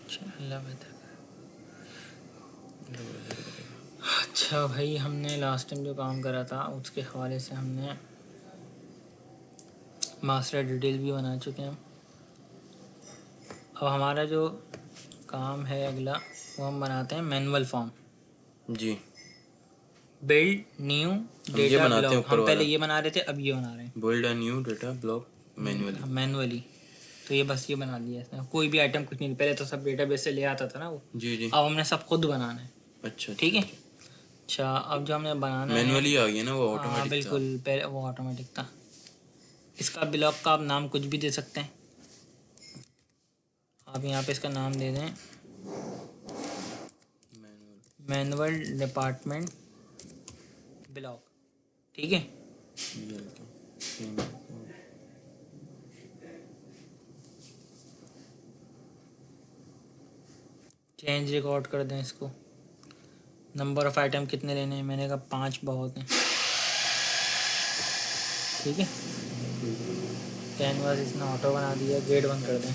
अल्लाह बेहतर। अच्छा भाई, हमने लास्ट टाइम जो काम करा था उसके हवाले से हमने मास्टर डिटेल भी बना चुके हैं। अब हमारा जो काम है अगला, वो हम बनाते हैं मैनुअल फॉर्म। जी, बिल्ड न्यू हम ये डेटा बनाते हैं ब्लॉक। ऊपर हम पहले वाला, ये बना रहे थे, अब ये बना रहे हैं build a new data block manually. Manually. तो ये बस ये बना लिया इसने, कोई भी आइटम कुछ नहीं, पहले तो सब डेटाबेस से ले आता था ना वो। जी जी। अब हमने सब खुद बनाना है। अच्छा ठीक अच्छा है। अच्छा। अच्छा, अब जो हमने बनाना है, मैनुअली आ गया ना, वो हाँ ऑटोमेटिक था। बिल्कुल, पहले वो ऑटोमेटिक था। इसका ब्लॉक का आप नाम कुछ भी दे सकते हैं। आप यहाँ पे इसका नाम दे दें मैनुअल। Manual department block. ठीक है। चेंज रिकॉर्ड कर दें इसको। नंबर ऑफ़ आइटम कितने लेने हैं, मैंने कहा 5 बहुत हैं। ठीक है। कैनवास इसने ऑटो बना दिया, गेट बंद कर दें।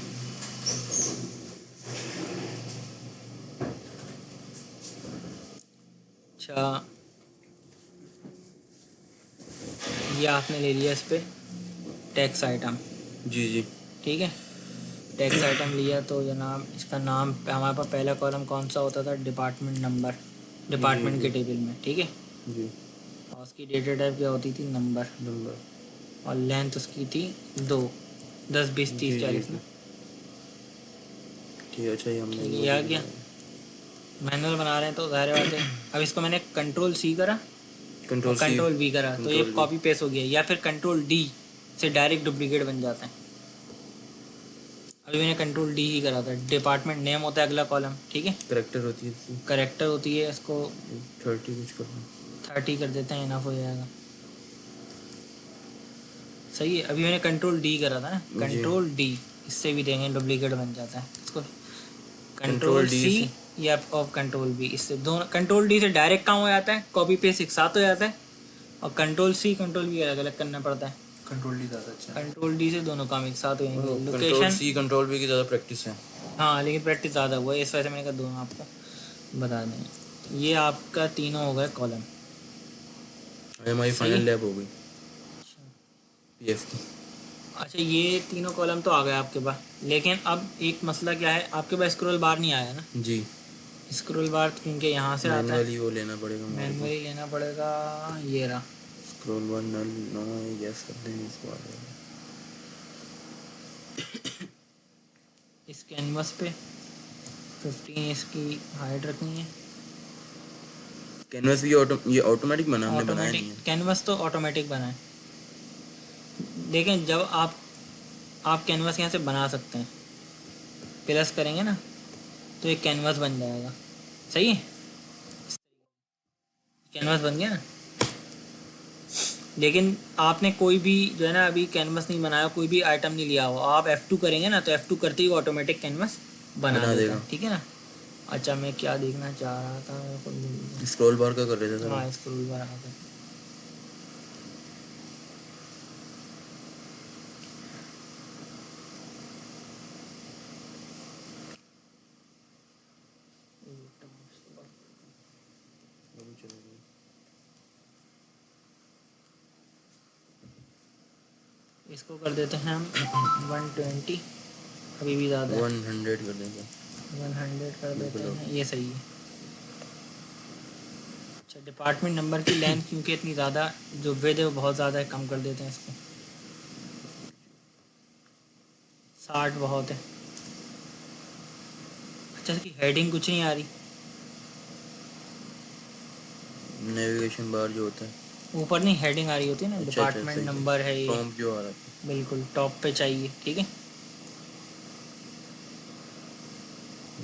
अच्छा, ये आपने ले लिया इस पर टैक्स आइटम। जी जी ठीक है। टैक्स आइटम लिया तो जनाब इसका नाम, हमारे पास पहला कॉलम कौन सा होता था, डिपार्टमेंट नंबर, जी डिपार्टमेंट के जी टेबल में। ठीक है। जी। और उसकी डेटा टाइप क्या होती थी, नंबर। नंबर। और लेंथ उसकी थी 2, 10 20 जी 30 जी 40 जी। ना। ठीक है, अच्छा ये हमने ठीक है, ये आ मैनुअली गया। बनाया। मैनुअल बना रहे हैं तो ज़ाहिर बात है। अब इसको मैंने कंट्रोल सी करा और कंट्रोल सी, कंट्रोल वी करा, तो ये कंट्रोल वी। कॉपी पेस्ट हो गया, या फिर कंट्रोल डी से डायरेक्ट डुप्लीकेट बन जाता है। अभी मैंने कंट्रोल डी ही करा था। डिपार्टमेंट नेम होता है अगला कॉलम। ठीक है। करेक्टर होती है इसकी। करेक्टर होती है, इसको 30 कुछ करना। 30 कर देते हैं, इनफ हो जाएगा। सही है। अभी मैंने कंट्रोल डी करा था ना, जी। कंट्रोल डी, इससे भी देंगे डुप्लीकेट बन जाता है इसको। कंट्रोल कंट्रोल डी सी से। या और कंट्रोल बी, इससे दोनों। कंट्रोल डी से डायरेक्ट काम हो जाता है, कॉपी पेस्ट एक साथ हो जाता है। और कंट्रोल सी कंट्रोल बी अलग अलग करना पड़ता है। कंट्रोल डी ज़्यादा अच्छा है। कंट्रोल डी से दोनों काम एक साथ हो जाएंगे। Control location, C control V की ज़्यादा प्रैक्टिस है। हाँ लेकिन प्रैक्टिस ज़्यादा हुआ है, इस वजह से मैंने कहा दोनों आपको बता दें। ये आपका तीनों हो गए कॉलम। अरे हमारी सही फाइनल है। लैब हो गई पीएफ की। अच्छा, ये तीनों कॉलम तो आ गए आपके पास, लेकिन अब एक मसला क्या है, आपके पास स्क्रॉल बार नहीं आया ना। जी। स्क्रॉल बार क्योंकि यहाँ से आता है, मैनुअली वो लेना पड़ेगा हमारे को। मैनुअली लेना पड़ेगा। ये रहा। स्क्रॉल बार नल नो है, यस कर देंगे इसको आ जाएगा। इस कैनवस पे 15 इसकी हाइट रखनी है। कैनवस भी ये ऑटोमेटिक बना, हमने बनाया ऑटोमेटिक नहीं है। कैनवस तो ऑटोमेटिक बना है। देखें, जब आप कैनवस यहाँ से बना सकते हैं, प्लस करेंगे ना तो एक कैनवस बन जाएगा। सही है। कैनवस बन गया ना। लेकिन आपने कोई भी जो है ना, अभी कैनवस नहीं बनाया, कोई भी आइटम नहीं लिया हो, आप F2 करेंगे ना, तो F2 करते ही ऑटोमेटिक कैनवस बना बना देता देगा। है। ठीक है ना। अच्छा, मैं क्या देखना चाह रहा था, मेरे को भूल गया। स्क्रॉल बार का कर रहे थे सर हम। हाँ, स्क्रोल बार आ गया। इसको कर देते हैं हम 120, अभी भी ज़्यादा है। 100 कर देंगे। 100 कर देते बिल्कुल। हैं, ये सही है। अच्छा, डिपार्टमेंट नंबर की लेंथ क्योंकि इतनी ज़्यादा, जो विड्थ है वो बहुत ज़्यादा है, कम कर देते हैं इसको। 60 बहुत है। अच्छा, इसकी हेडिंग कुछ नहीं आ रही। नेविगेशन बार जो होता है। ऊपर नहीं, हेडिंग आ रही होती है ना, अच्छा अच्छा, डिपार्टमेंट सही सही। नंबर है ये। प्रॉम्प्ट जो आ रहा था। बिल्कुल टॉप पे चाहिए। ठीक है।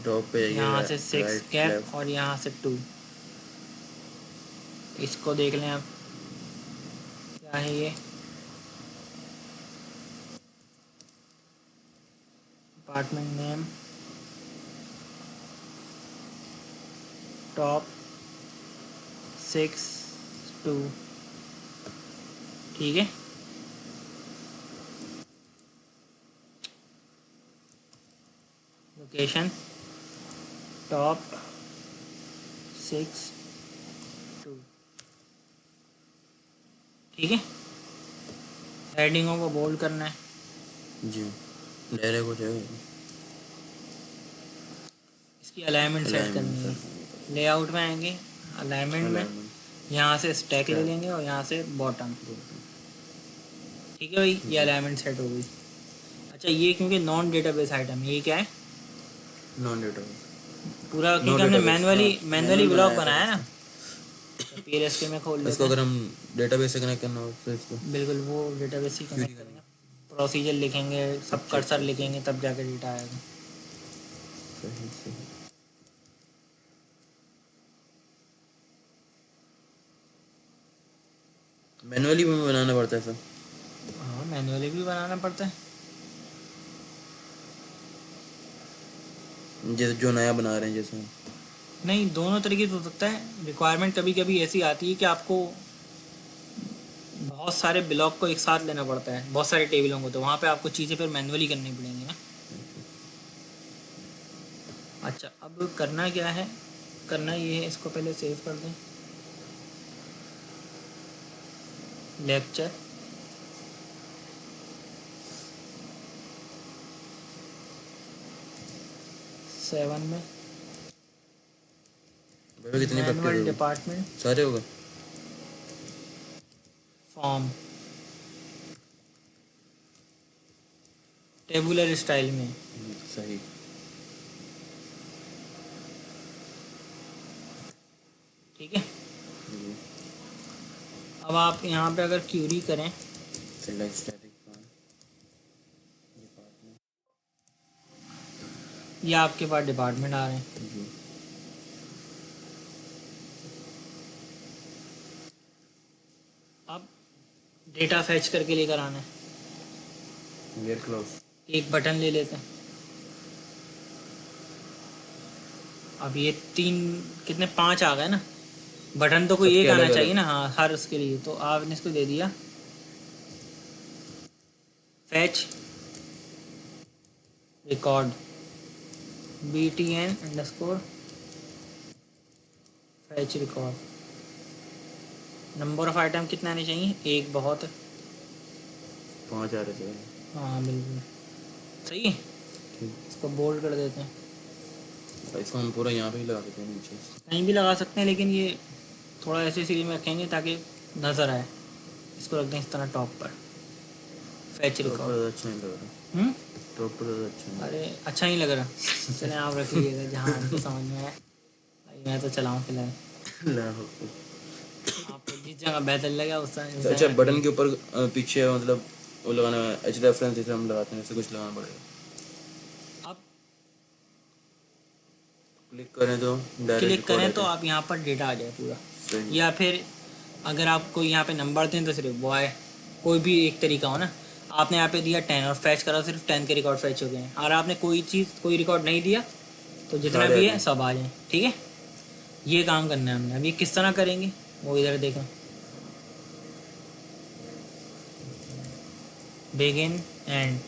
टॉप पे जाइए, यहाँ से 6 राइट कैप लेफ्ट। और यहाँ से 2। इसको देख लें आप, क्या है ये, डिपार्टमेंट नेम, टॉप 6 2। ठीक है। Location top 6 2। ठीक है, हेडिंगों को बोल्ड करना है। जी डायरेक्ट हो जाएगा। इसकी अलाइनमेंट सेट अलाइनमेंट करनी है। सर, लेआउट में आएंगे, अलाइनमेंट में अलाइनमेंट यहाँ से स्टैक ले Stack। लेंगे और यहाँ से बॉटम। ठीक है भाई, ये जी अलाइनमेंट सेट हो गई। अच्छा, ये क्योंकि नॉन डेटाबेस आइटम है, ये क्या है नॉन डेटाबेस, पूरा, नो क्योंकि हमने डेटाबेस, हाँ मैनुअली मैनुअल ब्लॉक बनाया था बनाया ना। इसको। अच्छा, PLSK में खोल इसको लेते हैं। अगर हम डेटाबेस से कनेक्ट करना हो तो इसको बिल्कुल, वो डेटाबेस ही क्वेरी कनेक्ट करनी करेंगे, प्रोसीजर लिखेंगे, सब अच्छा कर्सर अच्छा अच्छा, लिखेंगे, तब जाके डेटा आएगा। सही सही। मैनुअली भी बनाना पड़ता है सर? हाँ, मैनुअली भी बनाना पड़ता है। जैसे जो नया बना रहे हैं जैसे। नहीं, दोनों तरीके से हो सकता है। रिक्वायरमेंट कभी कभी ऐसी आती है कि आपको बहुत सारे ब्लॉक को एक साथ लेना पड़ता है, बहुत सारे टेबलों को, तो वहाँ पे आपको चीज़ें फिर मैनुअली करनी पड़ेंगी ना। अच्छा, अब करना क्या है, करना ये है, इसको पहले सेव कर दें। लेक्चर सेवन में भाई कितनी प्रैक्टिस मैनुअल होगी? डिपार्टमेंट सारे होगा? फॉर्म टेबुलर स्टाइल में। सही। ठीक है, जी अब आप यहाँ पे अगर क्यूरी करें, सिलेक्ट स्टैटिक डिपार्टमेंट। ये आपके पास डिपार्टमेंट आ रहे हैं। जी अब डेटा फैच करके लेकर आना है। Where close. एक बटन ले लेते हैं। अब ये 3 कितने 5 आ गए ना, बटन तो कोई सबके एक आना अलग चाहिए अलग। ना। हाँ, हर उसके लिए तो आपने इसको दे दिया fetch record BTN_ fetch record. Number of item कितने आने चाहिए, एक बहुत है। 5 आ रहे थे। हाँ बिल्कुल सही है। ठीक। इसको बोल्ड कर देते हैं। इसको हम पूरा यहाँ पे ही लगा देते हैं नीचे। कहीं भी लगा सकते हैं, लेकिन ये थोड़ा ऐसे सीरीज में रखेंगे ताकि नज़र आए। इसको रख दें इस तरह टॉप पर, फैच टॉप पर रिकॉर्ड। ज़्यादा अच्छा नहीं लग रहा। टॉप पर ज़्यादा अच्छा नहीं अरे अच्छा नहीं लग रहा, चलें आप रख लीजिएगा जहाँ आपको समझ में आए। भाई मैं तो चलाऊँ फिलहाल, लग रहा। आपको जिस जगह बेहतर लगा उस तो अच्छा, जगह रख बटन लीजिए। के ऊपर पीछे मतलब वो लगाना है, एच रेफरेंस जैसे हम लगाते हैं ऐसे कुछ लगाना पड़ेगा। अब क्लिक करें तो डायरेक्ट क्लिक रिकॉर्ड करें है तो तो आप यहाँ पर डेटा आ जाए पूरा। सही। या फिर अगर आपको यहाँ पे नंबर दें तो सिर्फ वो आए, कोई भी एक तरीका हो ना। आपने यहाँ पे दिया 10 और फैच करा, सिर्फ 10 के रिकॉर्ड फैच हो गए हैं। और आपने कोई चीज़ कोई रिकॉर्ड नहीं दिया तो जितना सारे आ भी है जाएं। सब आ जाए। ठीक है, ये काम करना है हमने। अब ये किस तरह करेंगे वो इधर देखें। Begin and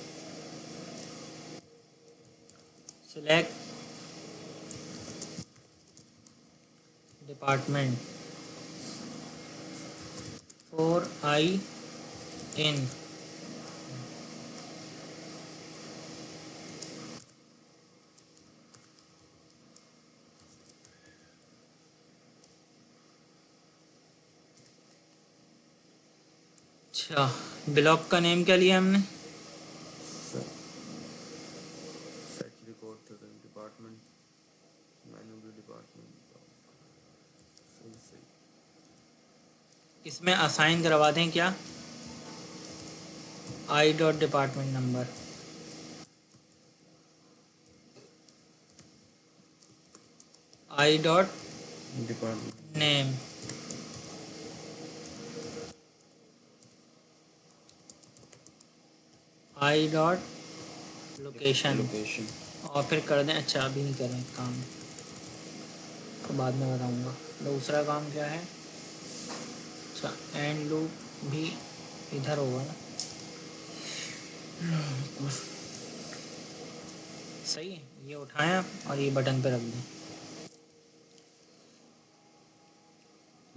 select department 4i in अच्छा, ब्लॉक का नेम क्या लिया हमने, फैच रिकॉर्ड था डिपार्टमेंट, मैनुअल डिपार्टमेंट। सही सही। इसमें असाइन करवा दें क्या, I.डिपार्टमेंट number, I. Department name, I. Location. Location. और फिर कर दें। अच्छा, अभी नहीं करें काम, तो बाद में बताऊंगा। दूसरा काम क्या है, अच्छा एंड लूप भी इधर होगा ना। सही है, ये उठाएं आप और ये बटन पे रख दें।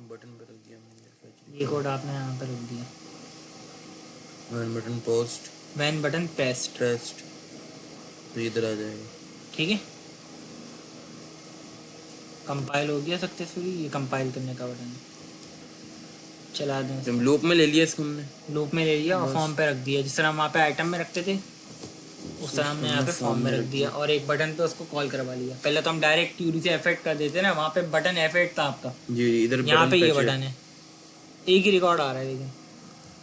बटन पे रख दिया मैंने, ये कोड आपने यहाँ पे रख दिया, when button post when button pressed, pressed, तो इधर आ जाएगा। ठीक है। कंपाइल हो गया सक्सेसफुली, ये कंपाइल करने का बटन है, चला दें, जब लूप में ले लिया इसको हमने, लूप में ले लिया और बस। फॉर्म पे रख दिया, जिस तरह हम वहाँ पे आइटम में रखते थे उस तरह हमने यहाँ पे फॉर्म में रख दिया, और एक बटन पे उसको कॉल करवा लिया। पहले तो हम डायरेक्ट यूडी से F8 कर देते ना, वहाँ पे बटन F8 था आपका, जी इधर यहाँ पे ये fetch है। बटन है, एक ही रिकॉर्ड आ रहा है, लेकिन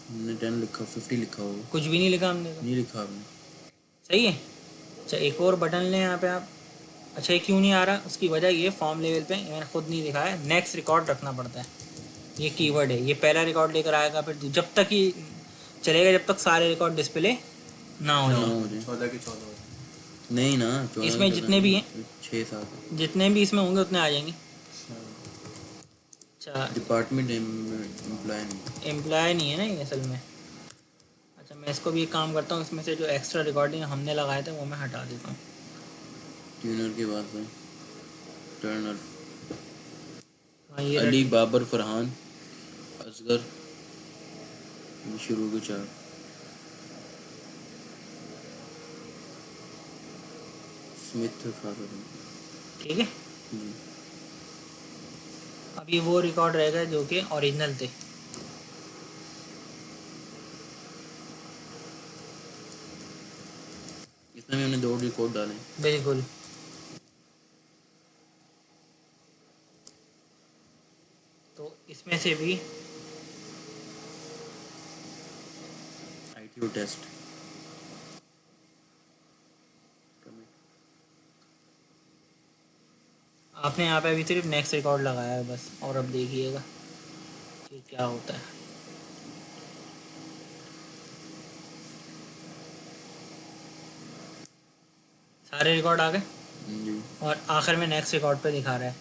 हमने 10 लिखा, 50 लिखा होगा, कुछ भी नहीं लिखा हमने तो। नहीं लिखा आपने। सही है। अच्छा एक और बटन लें यहाँ पे आप। अच्छा ये क्यों नहीं आ रहा, उसकी वजह ये फॉर्म लेवल पे मैंने खुद नहीं लिखा है, नेक्स्ट रिकॉर्ड रखना पड़ता है, ये कीवर्ड है, ये पहला रिकॉर्ड लेकर आएगा, फिर जब तक ये चलेगा जब तक सारे रिकॉर्ड डिस्प्ले ना हो जाए। 14 के 14 नहीं ना, 14 इसमें जितने भी हैं, 6-7 जितने भी इसमें होंगे उतने आ जाएंगे। अच्छा डिपार्टमेंट एम्प्लॉय एम्प्लॉय नहीं है ना ये असल में। अच्छा मैं इसको भी एक काम करता हूँ, इसमें से जो एक्स्ट्रा रिकॉर्डिंग हमने लगाए थे वो मैं हटा देता हूँ। ट्यूनर के बाद में टर्नर, हाँ ये अली, बाबर, फरहान, असगर, ये शुरू के 4। स्मिथ फादर, ठीक है। जी अब ये वो रिकॉर्ड रहेगा जो कि ओरिजिनल थे। इसमें भी हमने 2 रिकॉर्ड डाले, बिल्कुल। तो इसमें से भी ITO टेस्ट, आपने यहाँ पे अभी सिर्फ नेक्स्ट रिकॉर्ड लगाया है बस, और अब देखिएगा कि क्या होता है। सारे रिकॉर्ड आ गए जी और आखिर में नेक्स्ट रिकॉर्ड पे दिखा रहा है।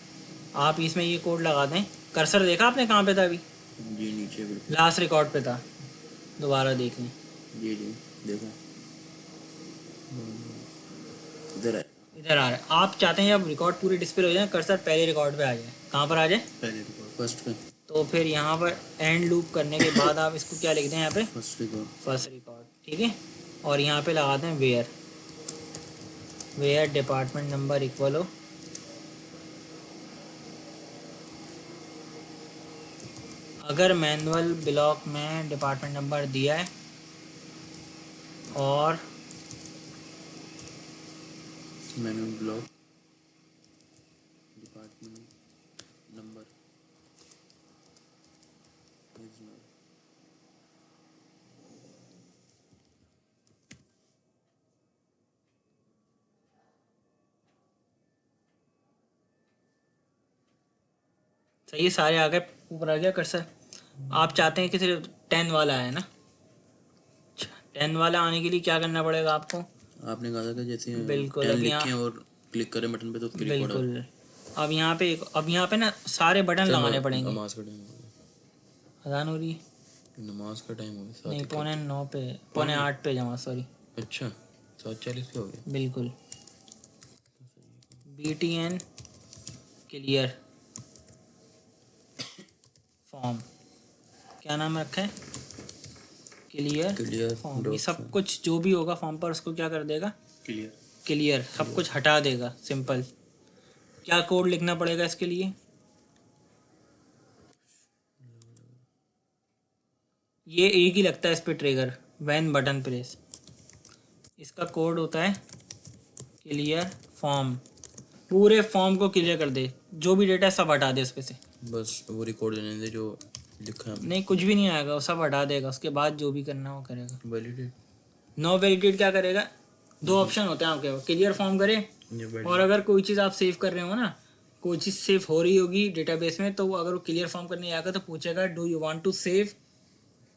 आप इसमें ये कोड लगा दें। कर्सर देखा आपने कहाँ पे था अभी? जी नीचे बिल्कुल, लास्ट रिकॉर्ड पे था, दोबारा देख लें। जी देखो इधर है, इधर आ रहा है। आप चाहते हैं जब रिकॉर्ड पूरे डिस्प्ले हो जाए कर्सर पहले रिकॉर्ड पे आ जाए, कहाँ पर आ जाए? पहले रिकॉर्ड फर्स्ट पे, तो फिर यहाँ पर एंड लूप करने के बाद आप इसको क्या लिखते हैं यहाँ पे? फर्स्ट रिकॉर्ड, फर्स्ट रिकॉर्ड, ठीक है। और यहाँ पे लगाते हैं where, where department number equal हो अगर मैनुअल ब्लॉक में डिपार्टमेंट नंबर दिया है और manual block department number is not, सही है, सारे आ गए, ऊपर आ गया कर्सर। आप चाहते हैं कि सिर्फ 10 वाला है ना? अच्छा 10 वाला आने के लिए क्या करना पड़ेगा आपको? आपने कहा था कि जैसे बिल्कुल, 10 अब लिखें और क्लिक करें बटन पे तो उसकी रिकॉर्ड आ बिल्कुल। अब यहाँ पे ना सारे बटन लगाने पड़ेंगे। नमाज का टाइम हो गया, अजान हो रही है? नमाज का टाइम हो गया, नहीं 7:45 पे, 7:45 पे जमा, सॉरी। अच्छा 7:40 पे हो गया, बिल्कुल। BTN क्लियर फॉर्म, क्या नाम रखा है? Clear form. ये सब कुछ जो भी होगा फॉर्म पर उसको क्या कर देगा? क्लियर, सब कुछ हटा देगा, सिंपल। क्या कोड लिखना पड़ेगा इसके लिए? ये एक ही लगता है इस पे ट्रिगर, व्हेन बटन प्रेस। इसका कोड होता है क्लियर फॉर्म, पूरे फॉर्म को क्लियर कर दे, जो भी डेटा है सब हटा दे उसपे से। बस वो रिकॉर्ड लेने दे जो लिखा है, नहीं कुछ भी नहीं आएगा, वो सब हटा देगा, उसके बाद जो भी करना हो करेगा। वैलिडेट, नो वैलिडेट क्या करेगा? 2 ऑप्शन होते हैं आपके, क्लियर फॉर्म करे, और अगर कोई चीज़ आप सेव कर रहे हो ना, कोई चीज़ सेव हो रही होगी डेटाबेस में, तो अगर वो क्लियर फॉर्म करने आएगा तो पूछेगा do you want to save,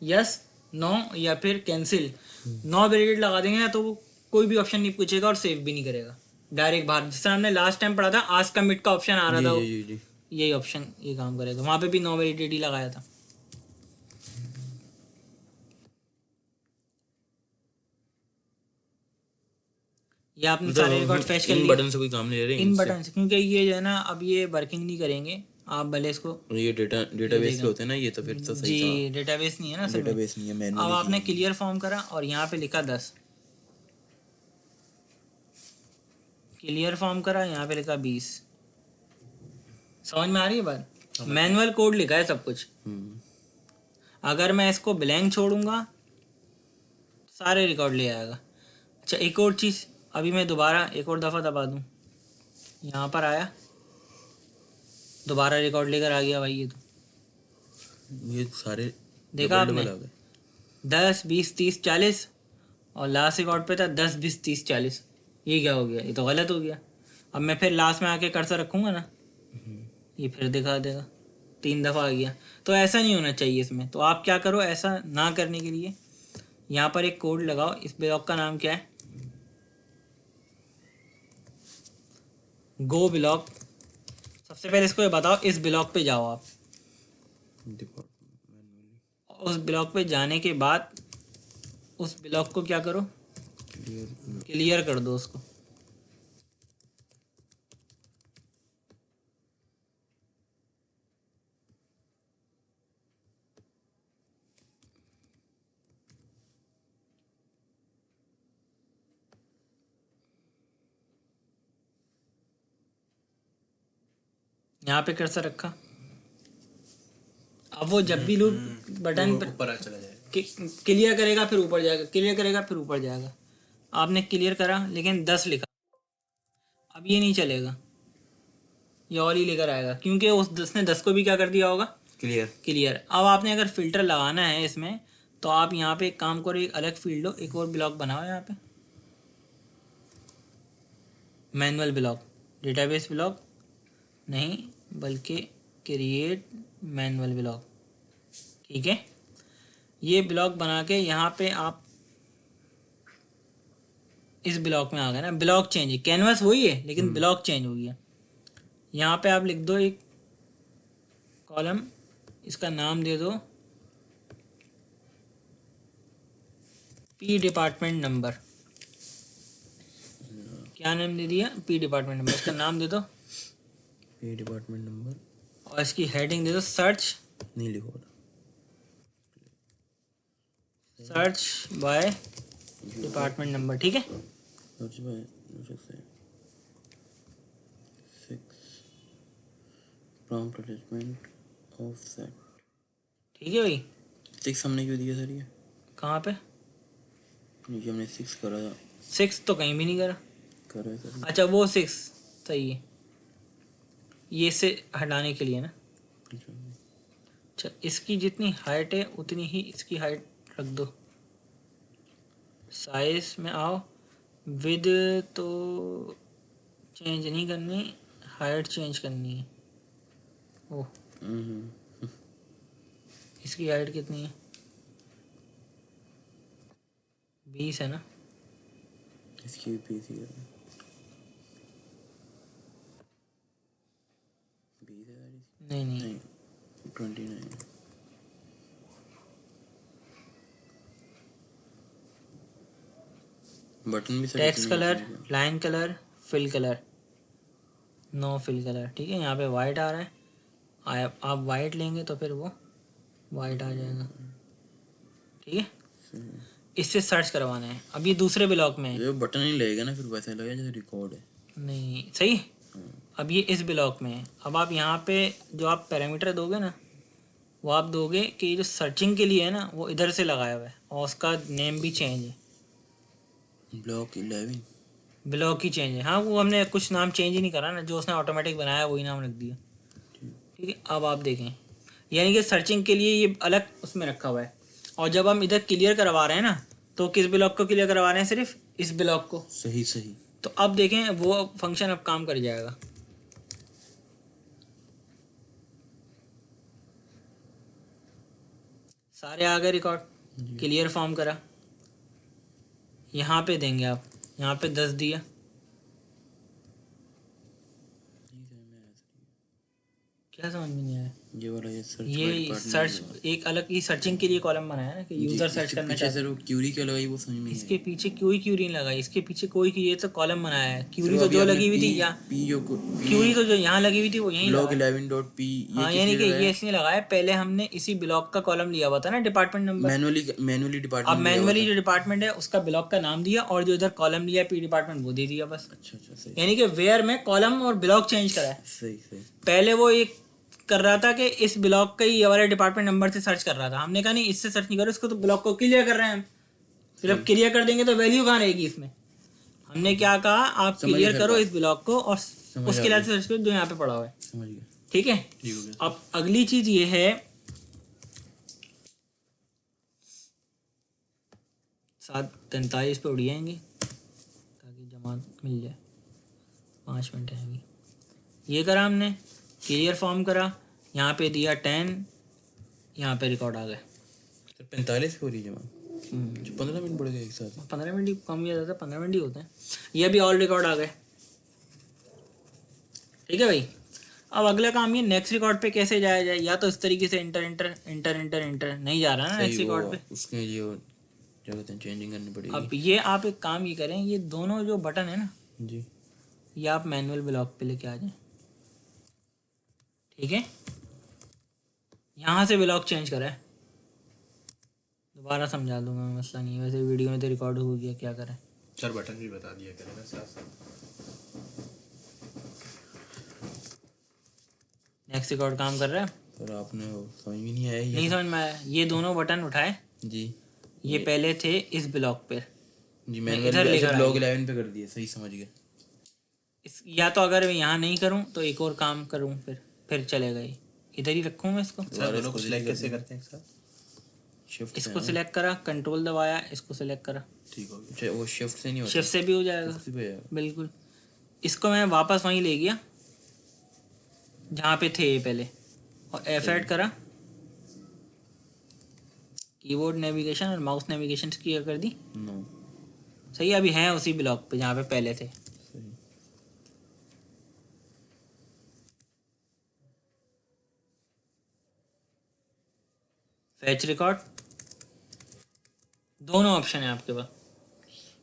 yes, no या फिर कैंसिल। नो वैलिडेट लगा देंगे ना तो वो कोई भी ऑप्शन नहीं पूछेगा और सेव भी नहीं करेगा, डायरेक्ट बाहर। जिस तरह हमने लास्ट टाइम पढ़ा था आज कमिट का ऑप्शन आ रहा था, जी यही ऑप्शन ये काम करेगा। वहाँ पे भी नो वैलिडिटी लगाया था। ये आपने सारे रिकॉर्ड फैच कर लिए इन बटन से कोई काम नहीं ले रहे इन बटन से, क्योंकि ये जो है ना अब ये वर्किंग नहीं करेंगे। आप भले इसको और ये डेटाबेस पे होते हैं ना, ये तो फिर तो सही था। जी डेटाबेस नहीं है ना असल में। डेटाबेस नहीं है, अब मैनुअली आपने क्लियर फॉर्म करा और यहाँ पे लिखा 10, क्लियर फॉर्म करा यहाँ पे लिखा 20। समझ में आ रही है बात? मैनुअल कोड लिखा है सब कुछ। अगर मैं इसको ब्लैंक छोड़ूंगा सारे रिकॉर्ड ले आएगा। अच्छा एक और चीज़, अभी मैं दोबारा एक और दफ़ा दबा दूँ, यहाँ पर आया, दोबारा रिकॉर्ड लेकर आ गया भाई। ये सारे देखा डबल आपने? डबल आ गए। 10 20 30 40 और लास्ट रिकॉर्ड पे था 10 20 30 40। ये क्या हो गया? ये तो गलत हो गया। अब मैं फिर लास्ट में आके कर्सर रखूँगा ना, ये फिर दिखा देगा 3 दफ़ा आ गया। तो ऐसा नहीं होना चाहिए इसमें। तो आप क्या करो, ऐसा ना करने के लिए यहाँ पर एक कोड लगाओ। इस ब्लॉक का नाम क्या है? गो ब्लॉक। सबसे पहले इसको ये बताओ, इस ब्लॉक पे जाओ आप। उस ब्लॉक पे जाने के बाद उस ब्लॉक को क्या करो, क्लियर कर दो उसको। यहाँ पे कर्सर रखा। अब वो जब भी लूप बटन पर ऊपर चला जाएगा, क्लियर करेगा फिर ऊपर जाएगा, क्लियर करेगा फिर ऊपर जाएगा। आपने क्लियर करा लेकिन 10 लिखा, अब ये नहीं चलेगा, ये और ही लेकर आएगा क्योंकि उस 10 ने 10 को भी क्या कर दिया होगा, क्लियर। क्लियर। अब आपने अगर फ़िल्टर लगाना है इसमें तो आप यहाँ पे एक काम करो, एक अलग फील्ड लो, एक और ब्लॉक बनाओ यहाँ पे, मैनुअल ब्लॉक, डेटाबेस ब्लॉक नहीं बल्कि क्रिएट मैनुअल ब्लॉक। ठीक है, ये ब्लॉक बना के यहाँ पे आप इस ब्लॉक में आ गए ना। ब्लॉक चेंज है, कैनवास वही है लेकिन ब्लॉक चेंज हो गया। यहाँ पे आप लिख दो एक कॉलम, इसका नाम दे दो पी डिपार्टमेंट नंबर। क्या नाम दे दिया? P department number. इसका नाम दे दो ये डिपार्टमेंट नंबर, और इसकी हेडिंग दे दो सर्च, नहीं लिखो, सर्च बाय डिपार्टमेंट नंबर। ठीक है, search by 6 prompt attachment offset. ठीक है भाई। 6 हमने क्यों दिया सर? ये कहाँ पे ये हमने 6 करा था। 6 तो कहीं भी नहीं करा। करा है सर। अच्छा वो 6 सही है, ये से हटाने के लिए ना। अच्छा इसकी जितनी हाइट है उतनी ही इसकी हाइट रख दो। साइज में आओ, विद तो चेंज नहीं करनी, हाइट चेंज करनी है। ओह इसकी हाइट कितनी है? 20 है ना? इसकी पीसी है 20 है यार, नहीं नहीं, नहीं 29। बटन भी सर टेक्स्ट इतने कलर, ही हैं। Line colour, fill colour, no fill colour. ठीक है, यहाँ पे वाइट आ रहा है, आप वाइट लेंगे तो फिर वो वाइट आ जाएगा। ठीक है, इससे सर्च करवाना है। अब ये दूसरे ब्लॉक में है। ये बटन ही लगेगा ना, फिर वैसे लगेगा जैसे रिकॉर्ड है। नहीं सही, अब ये इस ब्लॉक में है। अब आप यहाँ पे जो आप पैरामीटर दोगे ना, वो आप दोगे कि जो सर्चिंग के लिए है ना वो इधर से लगाया हुआ है और उसका नेम भी चेंज है, ब्लॉक 11। ब्लॉक ही चेंज है। हाँ वो हमने कुछ नाम चेंज ही नहीं करा ना, जो उसने ऑटोमेटिक बनाया वही नाम रख दिया। ठीक है, अब आप देखें, यानी कि सर्चिंग के लिए ये अलग उसमें रखा हुआ है। और जब हम इधर क्लियर करवा रहे हैं ना, तो किस ब्लॉक को क्लियर करवा रहे हैं? सिर्फ इस ब्लॉक को। सही सही। तो अब देखें वो फंक्शन अब काम कर जाएगा। सारे आ गए रिकॉर्ड, क्लियर फॉर्म करा, यहाँ पे देंगे आप, यहाँ पे 10 दिया, क्या समझ में नहीं आया? ये वाला ये सर्च ये सर्च एक अलग ही सर्चिंग के लिए कॉलम बनाया है ना कि यूजर सर्च करना पीछे चाहता सर है। वो क्यूरी क्या लगाई वो समझ में नहीं इसके पीछे क्यूरी नहीं लगाई, इसके पीछे कोई की ये तो कॉलम बनाया है। क्यूरी तो जो लगी हुई थी या पी जो क्यूरी तो जो यहाँ लगी हुई थी वो यहीं ब्लॉक लगा है। 11.p ये हाँ किस यानी लिए कि लगाया? ये इसलिए लगाया, पहले हमने इसी ब्लॉक का कॉलम लिया हुआ था ना डिपार्टमेंट नंबर। मैनुअली अब डिपार्टमेंट लिया हुआ मैनुअली था। जो डिपार्टमेंट है उसका ब्लॉक का नाम दिया और जो इधर कॉलम लिया पी डिपार्टमेंट वो दे दिया बस। अच्छा सही यानी कि वेयर में कॉलम और ब्लॉक चेंज करा है। सही। पहले वो एक कर रहा था कि इस ब्लॉक का ही ये वाला डिपार्टमेंट नंबर से सर्च कर रहा था, हमने कहा नहीं इससे सर्च नहीं करो, इसको तो ब्लॉक को क्लियर कर रहे हैं हम। फिर अब क्लियर कर देंगे तो वैल्यू कहाँ रहेगी इसमें। हमने क्या कहा, आप समझ क्लियर गया करो बात। इस ब्लॉक को और समझ उसके आ लिए गया। सर्च करो जो यहाँ पे पड़ा हुआ है। समझ गया। ठीक है, ठीक हो गया। अब अगली चीज ये है 7:43 पे उड़ जाएंगे ताकि जमात मिल जाए, 5 मिनट है अभी। ये करा हमने, क्लियर फॉर्म करा, यहाँ पे दिया 10, यहाँ पे रिकॉर्ड आ गए। 45 पे हो रही है जमा, 15 मिनट बढ़ गए एक साथ। 15 मिनट ही कम या ज़्यादा 15 मिनट ही होते हैं। ये भी ऑल रिकॉर्ड आ गए। ठीक है भाई, अब अगला काम ये नेक्स्ट रिकॉर्ड पे कैसे जाया जाए। या तो इस तरीके से inter inter inter inter inter नहीं जा रहा ना नेक्स्ट रिकॉर्ड पे, उसके लिए क्या कहते हैं चेंजिंग करनी पड़ेगी। अब ये आप एक काम ये करें, ये दोनों जो बटन है ना जी ये आप मैनुअल ब्लॉक पे लेके आ जाएं। ठीक है, यहाँ से ब्लॉक चेंज करें, दोबारा समझा दूंगा मैं, मसला नहीं है, वैसे वीडियो में तो रिकॉर्ड हो गया, क्या करें। सर बटन भी बता दिया करें ना साथ साथ। नेक्स्ट रिकॉर्ड काम कर रहा है, पर आपने वो समझ में नहीं आया नहीं समझ में आया। ये दोनों बटन उठाए, जी ये पहले थे इस ब्लॉक पे, जी मैं मैंने इधर लेकर ब्लॉक 11 पे कर दिया, सही समझ गया। या तो अगर मैं यहाँ नहीं करूँ तो एक और काम करूँ, फिर चलेगा ये, इधर ही रखूँ मैं इसको। सर दोनों को सिलेक्ट कैसे करते हैं सर? शिफ्ट इसको सिलेक्ट करा, कंट्रोल दबाया, इसको सिलेक्ट करा, ठीक हो गया। वो शिफ्ट से नहीं होता, शिफ्ट से भी हो जाएगा शिफ्ट से भी हो जाएगा। बिल्कुल। इसको मैं वापस वहीं ले गया जहाँ पे थे ये पहले, और F8 करा, कीबोर्ड नेविगेशन और माउस नेविगेशन की कर दी। नो सही, अभी हैं उसी ब्लॉक पे जहाँ पे पहले थे। सही। फैच रिकॉर्ड, दोनों ऑप्शन है आपके पास,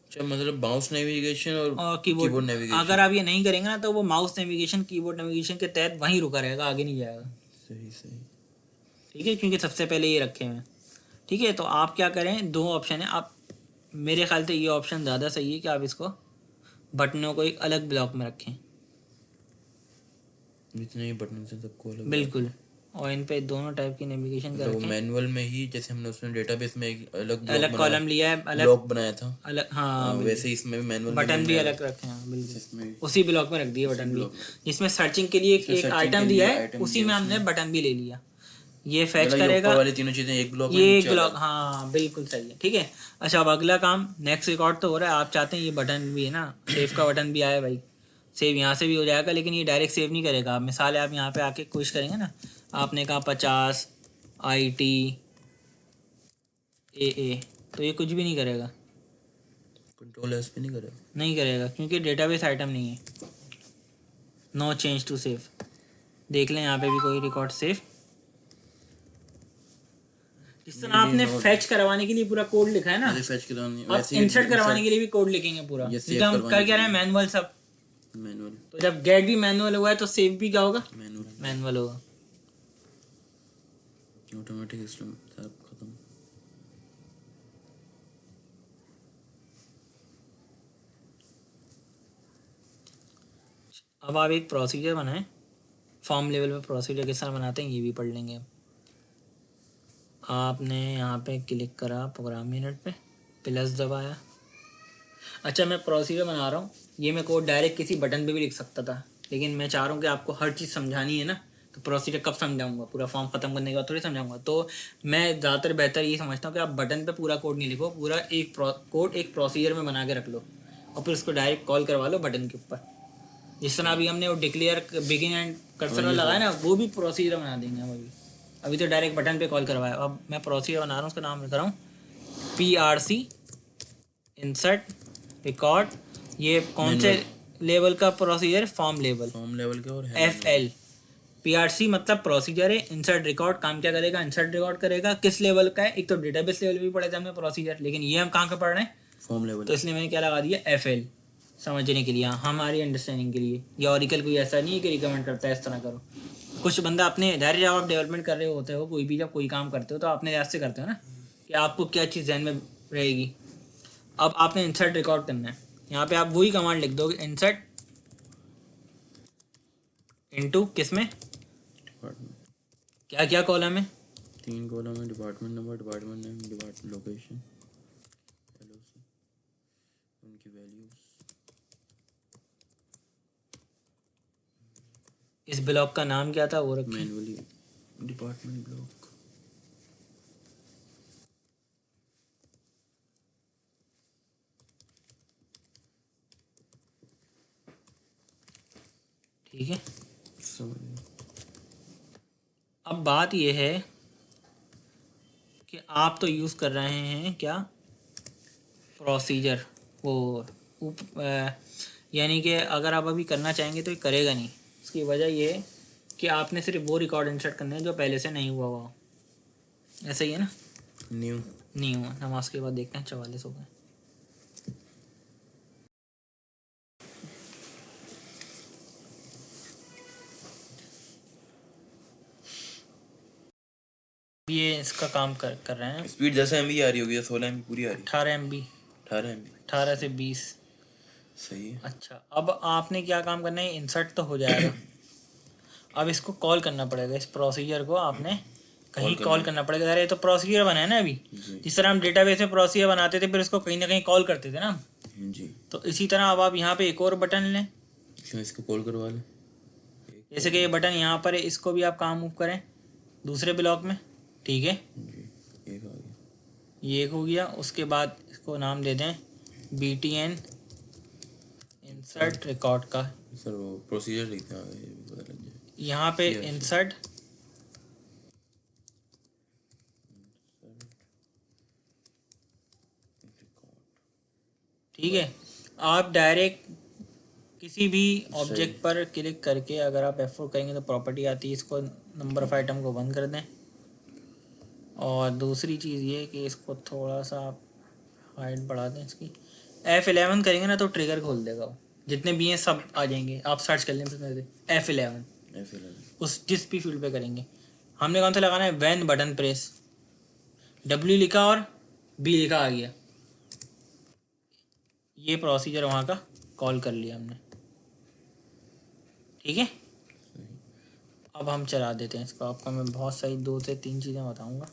अच्छा मतलब माउस नेविगेशन और कीबोर्ड नेविगेशन। अगर आप ये नहीं करेंगे ना तो वो माउस नेविगेशन कीबोर्ड नेविगेशन के तहत वहीं रुका रहेगा, आगे नहीं जाएगा। सही। ठीक है, क्योंकि सबसे पहले ये रखे हुए हैं। ठीक है, तो आप क्या करें, दो ऑप्शन है, आप मेरे ख्याल से ये ऑप्शन ज़्यादा सही है कि आप इसको बटनों को एक अलग ब्लॉक में रखें। जितने ही बटन से सबको अलग बिल्कुल, और इन पे दोनों टाइप की नेविगेशन कर तो रखें। मैनुअल में ही जैसे हमने उसमें डेटाबेस में एक अलग कॉलम लिया है, अलग ब्लॉक बनाया था, अलग, हाँ वैसे ही इसमें भी मैनुअल बटन भी अलग रखे हैं बिल्कुल, इसमें उसी ब्लॉक में रख दिए बटन भी। जिसमें सर्चिंग के लिए एक आइटम दिया है, item उसी में दिया हमने बटन भी ले लिया। ये फैच मतलब ये करेगा, ऊपर वाली तीनों चीजें एक ब्लॉक में, ये एक नीचे ब्लॉक, अलग। हाँ बिल्कुल सही है। ठीक है, अच्छा अब अगला काम, नेक्स्ट रिकॉर्ड तो हो रहा है, आप चाहते हैं ये बटन भी है ना, सेव का बटन भी आया भाई, सेव यहाँ से भी हो जाएगा, लेकिन ये डायरेक्ट सेव नहीं करेगा। मिसाल है आप यहाँ पे आके कोशिश करेंगे ना, आपने कहा 50 IT AA, तो ये कुछ भी नहीं करेगा, कंट्रोल एस पे नहीं करेगा। नहीं करेगा क्योंकि डेटाबेस आइटम नहीं है। नो चेंज टू सेव, देख लें यहाँ पे भी कोई रिकॉर्ड सेव। जिस तरह आपने फैच करवाने के लिए पूरा कोड लिखा है ना, फैच करवाने आप वैसे ही इंसर्ट करवाने के लिए भी कोड लिखेंगे पूरा, ये क्योंकि हम कर क्या रहे हैं मैनुअल सब। मैनुअल तो जब गेट भी मैनुअल हुआ है तो सेव भी क्या होगा, मैनुअल होगा। ऑटोमेटिक सिस्टम सब खत्म। अब आप एक प्रोसीजर बनाएं, फॉर्म लेवल पे प्रोसीजर किस तरह बनाते हैं ये भी पढ़ लेंगे। आपने यहाँ पे क्लिक करा प्रोग्राम यूनिट पे, प्लस दबाया। अच्छा मैं प्रोसीजर बना रहा हूँ, ये मैं कोड डायरेक्ट किसी बटन पे भी लिख सकता था, लेकिन मैं चाह रहा हूँ कि आपको हर चीज़ समझानी है ना, तो प्रोसीजर कब समझाऊंगा, पूरा फॉर्म ख़त्म करने के बाद थोड़ी समझाऊंगा। तो मैं ज़्यादातर बेहतर ये समझता हूँ कि आप बटन पे पूरा कोड नहीं लिखो, पूरा एक कोड एक प्रोसीजर में बना के रख लो और फिर उसको डायरेक्ट कॉल करवा लो बटन के ऊपर। जिस तरह अभी हमने वो डिक्लेयर बिगिन एंड कर्सर लगाया ना, वो भी प्रोसीजर बना देंगे हम। अभी तो डायरेक्ट बटन पे कॉल करवाया, अब मैं प्रोसीजर बना रहा हूँ, उसका नाम लिख रहा हूँ PRC इंसर्ट रिकॉर्ड। ये कौन से लेवल का प्रोसीजर, फॉर्म लेवल के और FL पीआरसी मतलब प्रोसीजर है। इंसर्ट रिकॉर्ड काम क्या करेगा, इंसर्ट रिकॉर्ड करेगा। किस लेवल का है, एक तो डेटाबेस लेवल भी पढ़े थे हमने प्रोसीजर, लेकिन ये हम कहाँ का पढ़ रहे हैं, फॉर्म लेवल। तो इसलिए मैंने क्या लगा दिया, एफएल, समझने के लिए, हमारी अंडरस्टैंडिंग के लिए। या ऑरिकल कोई ऐसा नहीं है कि रिकमेंड करता है इस तरह करो। कुछ बंदा अपने धैर्य जब आप डेवलपमेंट कर रहे होते हो, कोई भी जब कोई काम करते हो तो अपने लिहाज से करते हो ना कि आपको क्या चीज़ ध्यान में रहेगी। अब आपने इंसर्ट रिकॉर्ड करना है, यहाँ पे आप वही कमांड लिख दोगे, इंसर्ट इनटू किसमें, डिपार्टमेंट, क्या क्या कॉलम है, 3 कॉलम है, department number, department name, department location, LOC, उनकी वैल्यूज। इस ब्लॉक का नाम क्या था वो रखें। Manually department block. ठीक है। समझ गया। अब बात ये है कि आप तो यूज़ कर रहे हैं क्या, प्रोसीजर, वो यानी कि अगर आप अभी करना चाहेंगे तो ये करेगा नहीं। इसकी वजह ये है कि आपने सिर्फ वो रिकॉर्ड इंसर्ट करने हैं जो पहले से नहीं हुआ हुआ। ऐसा ही है ना, न्यू। नहीं हुआ। नमाज के बाद देखते हैं 44 हो गए। ये इसका काम कर रहे हैं। स्पीड 10 MB आ रही होगी या 16 MB पूरी आ रही है? 18 MB, 18 MB। 18 से 20। सही है। अच्छा, अब आपने क्या काम करना है, इंसर्ट तो हो जाएगा। अब इसको कॉल करना पड़ेगा, इस प्रोसीजर को आपने कहीं कॉल करना पड़ेगा। अरे ये तो प्रोसीजर बना है ना अभी, जिस तरह हम डेटाबेस में प्रोसीजर बनाते थे फिर इसको कहीं ना कहीं कॉल करते थे ना जी। तो इसी तरह अब आप यहाँ पे एक और बटन लें, क्यों इसको कॉल करवा लें। जैसे कि ये बटन यहाँ पर है, इसको भी आप काम मूव करें दूसरे ब्लॉक में। ठीक है, जी, एक आ गया। ये एक हो गया। उसके बाद इसको नाम दे दें BTN इंसर्ट रिकॉर्ड का। सर वो प्रोसीजर लिखते हैं आगे, ये भी पता लग जाए। यहाँ पे इंसर्ट, ठीक है। आप डायरेक्ट किसी भी ऑब्जेक्ट पर क्लिक करके अगर आप F4 करेंगे तो प्रॉपर्टी आती है, इसको नंबर ऑफ आइटम को बंद कर दें। और दूसरी चीज़ ये कि इसको थोड़ा सा आप हाइट बढ़ा दें इसकी। F11 करेंगे ना तो ट्रिगर खोल देगा वो, जितने भी हैं सब आ जाएंगे। आप सर्च कर लें F11, उस जिस भी फील्ड पे करेंगे। हमने कौन सा लगाना है, वैन बटन प्रेस, W लिखा और B लिखा आ गया। ये प्रोसीजर वहाँ का कॉल कर लिया हमने, ठीक है। अब हम चला देते हैं इसको। आपको मैं बहुत सारी 2 से 3 चीज़ें बताऊंगा।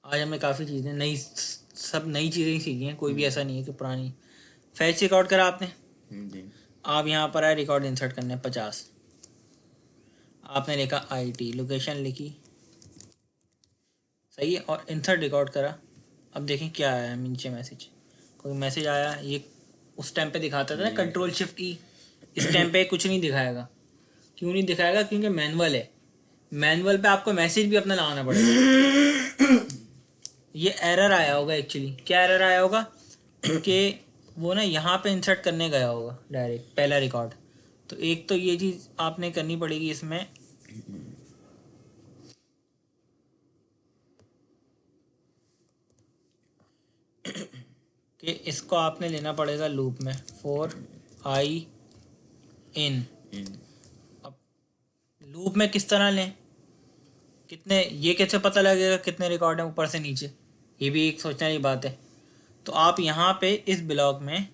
आज हमने काफ़ी चीज़ें नई, सब नई चीज़ें ही सीखी हैं, कोई भी ऐसा नहीं है कि पुरानी। फैच रिकॉर्ड करा आपने, आप यहाँ पर आए रिकॉर्ड इंसर्ट करने 50, आपने लिखा IT, लोकेशन लिखी, सही है, और इंसर्ट रिकॉर्ड करा। अब देखें क्या आया है नीचे मैसेज, कोई मैसेज आया। ये उस टाइम पे दिखाता था ना Ctrl+Shift+E, इस टाइम पे कुछ नहीं दिखाएगा। क्यों नहीं दिखाएगा, क्योंकि मैनुअल है। मैनुअल पे आपको मैसेज भी अपना लगाना पड़ेगा। ये एरर आया होगा एक्चुअली। क्या एरर आया होगा कि वो ना यहाँ पे इंसर्ट करने गया होगा डायरेक्ट पहला रिकॉर्ड। तो एक तो ये चीज़ आपने करनी पड़ेगी इसमें, कि इसको आपने लेना पड़ेगा लूप में, for I in। अब लूप में किस तरह लें, कितने, ये कैसे पता लगेगा कितने रिकॉर्ड हैं ऊपर से नीचे, ये भी एक सोचने वाली बात है। तो आप यहाँ पे इस ब्लॉक में,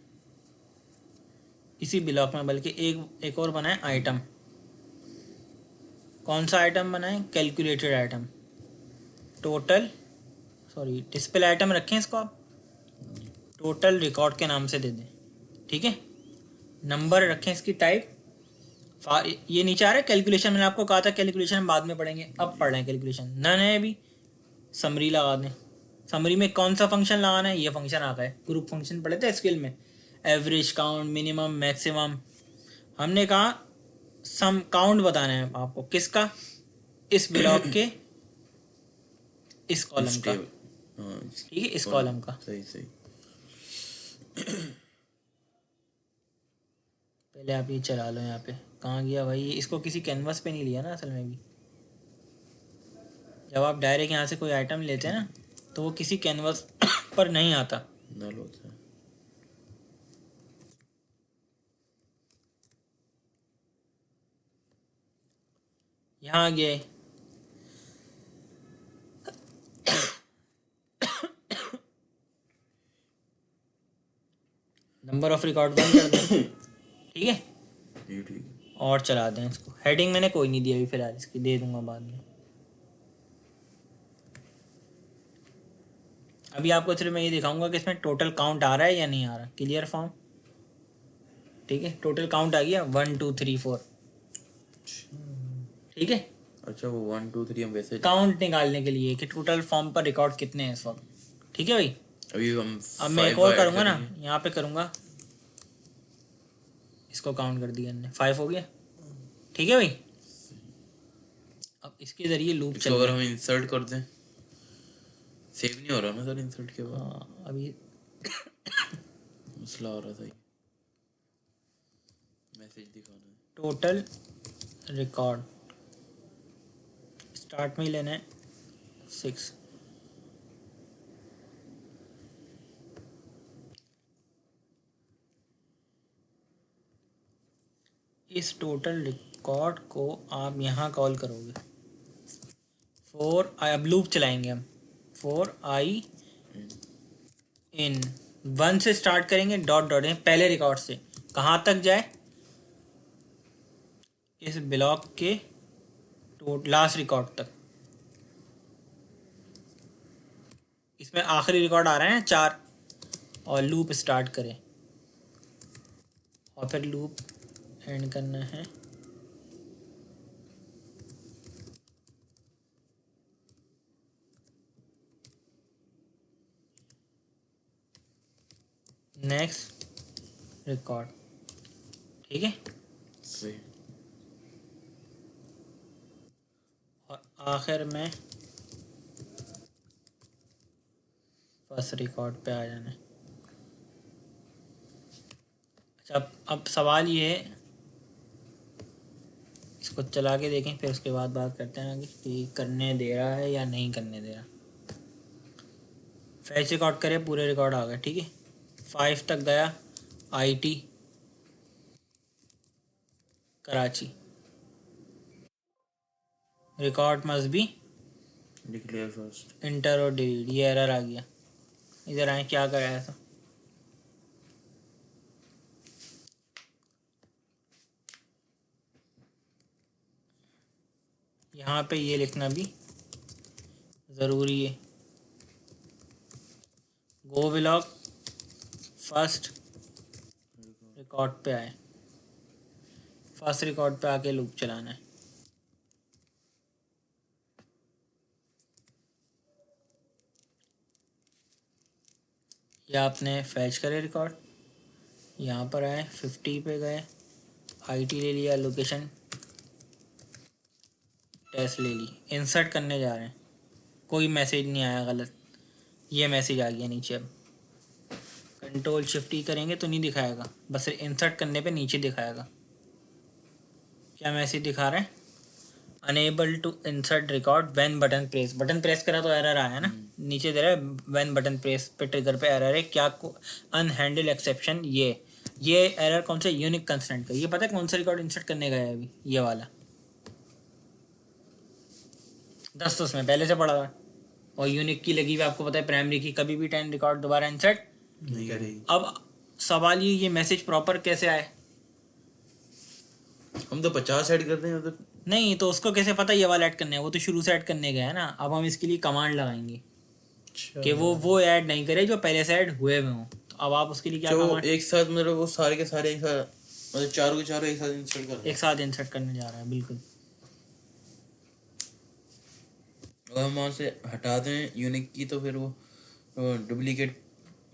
इसी ब्लॉक में बल्कि एक और बनाएं आइटम। कौन सा आइटम बनाएं, calculated item, total, sorry display item रखें इसको आप, टोटल रिकॉर्ड के नाम से दे दें, ठीक है। नंबर रखें इसकी टाइप। ये नीचे आ रहा है कैलकुलेशन, मैंने आपको कहा था कैलकुलेशन हम बाद में पढ़ेंगे, अब पढ़ रहे हैं कैलकुलेशन। नन है अभी, समरी लगा दें। समरी में कौन सा फंक्शन लगाना है, ये फंक्शन आता है, ग्रुप फंक्शन पढ़े थे स्किल में, एवरेज, काउंट, मिनिमम, मैक्सिमम। हमने कहा सम काउंट बताना है आपको, किसका, इस ब्लॉक के इस कॉलम का, ठीक है, इस कॉलम का। सही सही। पहले आप ये चला लो। यहाँ पे कहाँ गया भाई? इसको किसी कैनवास पे नहीं लिया ना असल में भी। जब आप डायरेक्ट यहाँ से कोई आइटम लेते हैं ना तो वो किसी कैनवास पर नहीं आता। नल होता है। यहाँ आ गया है। नंबर ऑफ रिकॉर्ड बंद कर दें। ठीक है, ये ठीक है। और चला दें इसको। हेडिंग मैंने कोई नहीं दी अभी फिलहाल, इसकी दे दूंगा बाद में। अभी आपको सिर्फ मैं ये दिखाऊंगा कि इसमें टोटल काउंट आ रहा है या नहीं आ रहा। क्लियर फॉर्म, ठीक है। टोटल काउंट आ गया 1 2 3 4। ठीक है, अच्छा वो 1 2 3 हम वैसे काउंट निकालने के लिए कि टोटल फॉर्म पर रिकॉर्ड कितने हैं इस वक्त। ठीक है भाई। अभी हम अब मैं एक 5 और ऐड करूँगा ना, करेंगे। यहाँ पे करूँगा, इसको काउंट कर दिया हमने, 5 हो गया। ठीक है भाई। अब इसके ज़रिए लूप इसको अगर चल। हम इंसर्ट कर दें, सेव नहीं हो रहा ना सर इंसर्ट के बाद? हाँ, अभी मसला हो रहा था ये, मैसेज दिखाना है। टोटल रिकॉर्ड स्टार्ट में ही लेना है 6। इस टोटल रिकॉर्ड को आप यहाँ कॉल करोगे 4 अब लूप चलाएंगे हम। 4 i इन 1 से स्टार्ट करेंगे, डॉट डॉट है पहले रिकॉर्ड से। कहाँ तक जाए? इस ब्लॉक के लास्ट रिकॉर्ड तक। इसमें आखिरी रिकॉर्ड आ रहा है 4, और लूप स्टार्ट करें और फिर लूप एंड करना है। Next record. ठीक है, सही। और आखिर में फर्स्ट रिकॉर्ड पे आ जाना है। अच्छा, अब सवाल ये है, इसको चला के देखें फिर उसके बाद बात करते हैं आगे कि करने दे रहा है या नहीं करने दे रहा। फैच रिकॉर्ड करें, पूरे रिकॉर्ड आ गए। ठीक है, 5 तक गया, IT Karachi. Record must be declare first. Inter और डिलीट, ये एरर आ गया। इधर आए, क्या कराया था? यहाँ पे ये लिखना भी ज़रूरी है। गो ब्लॉक फर्स्ट रिकॉर्ड पे आए, फर्स्ट रिकॉर्ड पे आके लूप चलाना है। या आपने फैच करे रिकॉर्ड, यहाँ पर आए, 50 पे गए, IT ले लिया, लोकेशन टेस्ट ले ली, इंसर्ट करने जा रहे हैं। कोई मैसेज नहीं आया गलत, ये मैसेज आ गया नीचे। अब कंट्रोल शिफ्ट ई करेंगे तो नहीं दिखाएगा, बस इंसर्ट करने पे नीचे दिखाएगा। क्या मैसेज दिखा रहा है? Unable to insert record when button press. Button press करा तो एरर आया ना, नीचे दे रहा है व्हेन बटन प्रेस पे ट्रिगर पे एरर है। क्या अनहैंडल एक्सेप्शन। ये एरर कौन सा? यूनिक कंस्टेंट का। ये पता है कौन सा रिकॉर्ड इंसर्ट करने गया है अभी? ये वाला 10 तो उसमें पहले से पड़ा था, और यूनिक की लगी हुई आपको पता है प्राइमरी की। कभी भी 10 रिकॉर्ड दोबारा इंसर्ट नहीं करेगी। अब सवाल ये मैसेज प्रॉपर कैसे आए? हम तो 50 ऐड करते हैं उधर। नहीं तो उसको कैसे पता ये वाला ऐड करना है? वो तो शुरू से ऐड करने गया है ना। अब हम इसके लिए कमांड लगाएंगे कि वो ऐड नहीं करे जो पहले से ऐड हुए हुए हों। तो अब आप उसके लिए क्या जो कमांड? एक साथ मतलब वो सारे के सारे एक साथ, मतलब चारों के चारों एक साथ इंसर्ट कर रहे एक साथ इंसर्ट करने जा रहा है, बिल्कुल। हैं। अगर हम वहाँ से हटा दें यूनिक की तो फिर वो डुप्लीकेट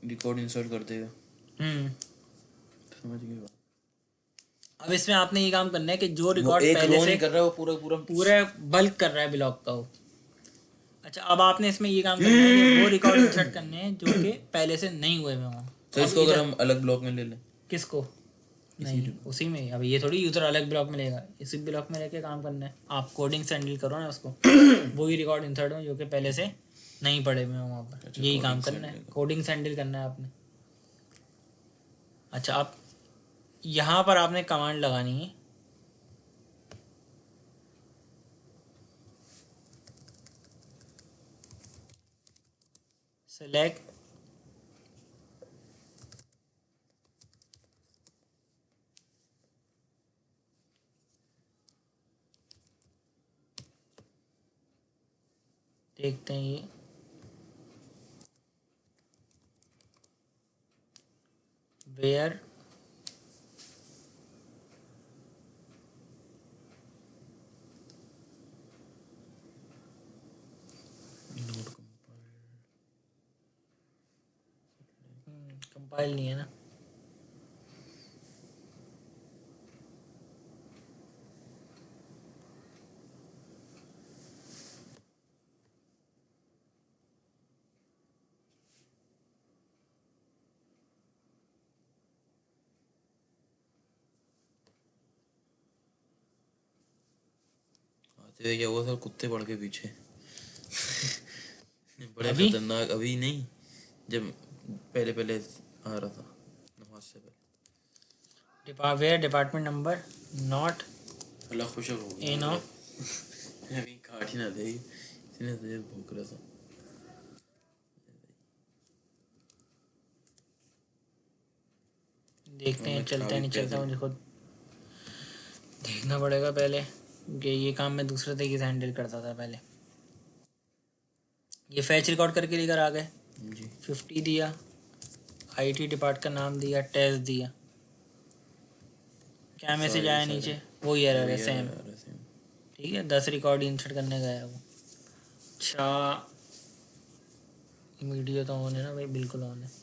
रिकॉर्ड इंसर्ट कर देगा। समझ गए? अब इसमें आपने ये काम करना है कि जो वो रिकॉर्ड एक पहले रो से नहीं कर रहा, वो पूरा पूरा पूरा बल्क कर रहा है ब्लॉक का वो। अच्छा, अब आपने इसमें ये काम करना है कि वो रिकॉर्ड इंसर्ट करने हैं जो कि पहले से नहीं हुए हुए हों। तो इसको अगर हम अलग ब्लॉक में ले लें, किसको? नहीं उसी में ही। अब ये थोड़ी यूजर अलग ब्लॉक में लेगा, इसी ब्लॉक में लेके काम करना है। आप कोडिंग से हैंडल करो ना उसको। वही रिकॉर्ड इंसर्ट हो जो कि पहले से नहीं पड़े हुए हैं वहाँ पर। अच्छा, यही coding काम से करना है, handle करो। कोडिंग से हैंडल करना है आपने। अच्छा, आप यहाँ पर आपने कमांड लगानी है, सेलेक्ट देखते हैं ये वेयर नोट कंपाइल नहीं है ना। आते हुए क्या हुआ सर, कुत्ते पड़ के पीछे। बड़े अभी खतरनाक। अभी नहीं, जब पहले पहले आ रहा था नमाज से पहले। वेयर डिपार्टमेंट नंबर नॉट अल्लाह खुश हो गया। इन ऑफ अभी काट ही ना दे, इतने देर भूख रहा था। देखते हैं मैं चलता खा है भी नहीं चलता, पैदल। मुझे खुद देखना पड़ेगा पहले, क्योंकि ये काम मैं दूसरे तरीके से हैंडल करता था पहले। ये फैच रिकॉर्ड करके लेकर आ गए, जी 50 दिया, आईटी डिपार्ट का नाम दिया, टेस्ट दिया, क्या मैसेज सारे आया सारे नीचे, वो एरर वो है ये सेम। आ रहा सेम। ठीक है, 10 रिकॉर्ड इंसर्ट करने गया वो। अच्छा, वीडियो तो ऑन है ना भाई, बिल्कुल ऑन है।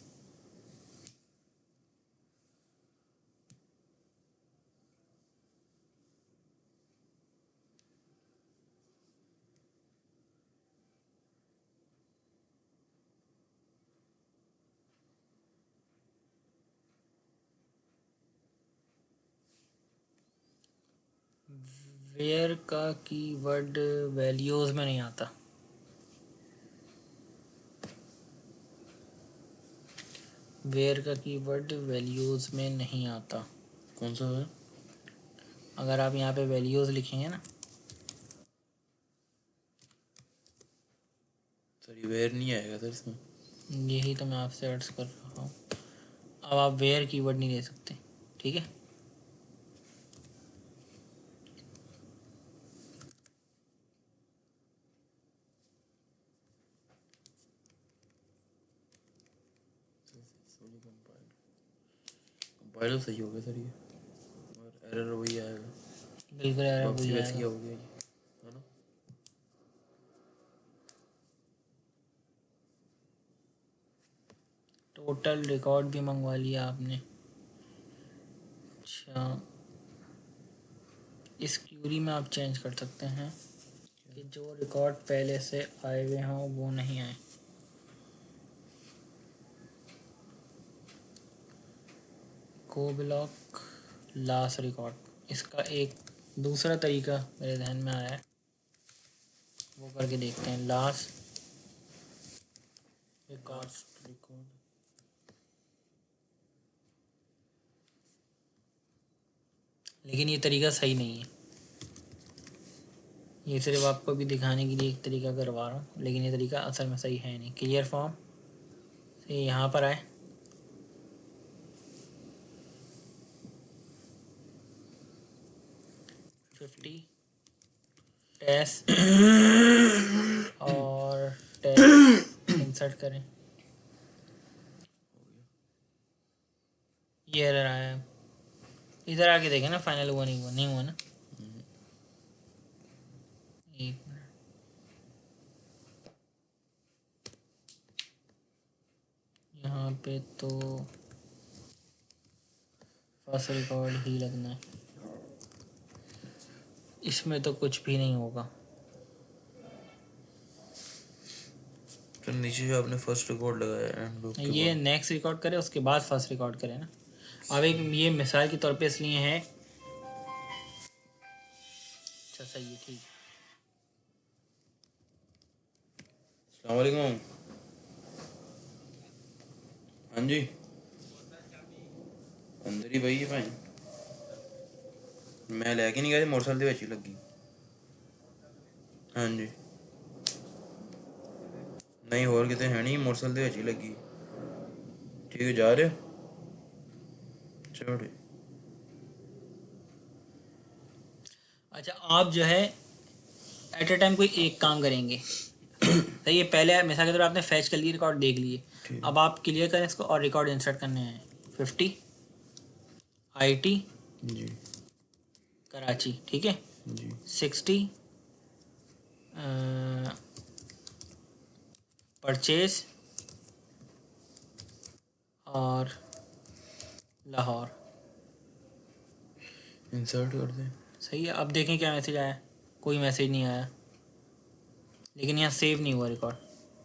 वेयर का कीवर्ड वैल्यूज में नहीं आता। वेयर का कीवर्ड वैल्यूज में नहीं आता। कौन सा है? अगर आप यहाँ पे वैल्यूज लिखेंगे ना, सर ये वेयर नहीं आएगा सर इसमें। यही तो मैं आपसे अर्ज कर रहा हूँ। अब आप वेयर कीवर्ड नहीं दे सकते, ठीक है। कंपाइलर सही हो गया सर ये, और एरर वही आएगा। बिल्कुल यार, वापसी वही वैसी आएगा। हो गया ये, है ना? टोटल रिकॉर्ड भी मंगवा लिया आपने। अच्छा, इस क्यूरी में आप चेंज कर सकते हैं कि जो रिकॉर्ड पहले से आए हुए हों वो नहीं आए। को ब्लॉक लास्ट रिकॉर्ड, इसका एक दूसरा तरीका मेरे ध्यान में आया है, वो करके देखते हैं। लास्ट रिकॉर्ड, लेकिन ये तरीका सही नहीं है। ये सिर्फ आपको भी दिखाने के लिए एक तरीका करवा रहा हूँ, लेकिन ये तरीका असल में सही है नहीं। क्लियर फॉर्म से यहाँ पर आए, टेस्ट और टेस्ट इंसर्ट करें, ये एरर आया है। इधर आके देखें ना, फाइनल हुआ नहीं हुआ, नहीं हुआ ना। एक मिनट, यहाँ पे तो फर्स्ट रिकॉर्ड ही लगना है, इसमें तो कुछ भी नहीं होगा। तो नीचे जो आपने फर्स्ट रिकॉर्ड लगाया एंड लूप के ये बाद नेक्स्ट रिकॉर्ड करे, उसके बाद फर्स्ट रिकॉर्ड करे ना। अब एक ये मिसाल के तौर पे इसलिए है। अच्छा सही है, ठीक। अस्सलाम वालेकुम। हाँ जी, अंदर ही पई है भाई। मैं लैके नहीं गया, मोटरसाइकिल ਦੇ ਵਿੱਚ ਹੀ ਲੱਗੀ। हाँ जी, नहीं और कितने है नहीं, मोटरसाइकिल ਦੇ ਵਿੱਚ ही लगी। ठीक है, जा रहे हो? चलो ठीक। अच्छा, आप जो है एट ए टाइम कोई एक काम करेंगे। सही है, पहले मिसाल के तौर पे आपने फैच कर लिए, रिकॉर्ड देख लिए। ठीक। अब आप क्लियर करें इसको और रिकॉर्ड इंसर्ट करने हैं। 50 IT जी कराची, ठीक है। जी 60 परचेज और लाहौर। इंसर्ट कर दें। सही है, अब देखें क्या मैसेज आया। कोई मैसेज नहीं आया, लेकिन यहाँ सेव नहीं हुआ रिकॉर्ड।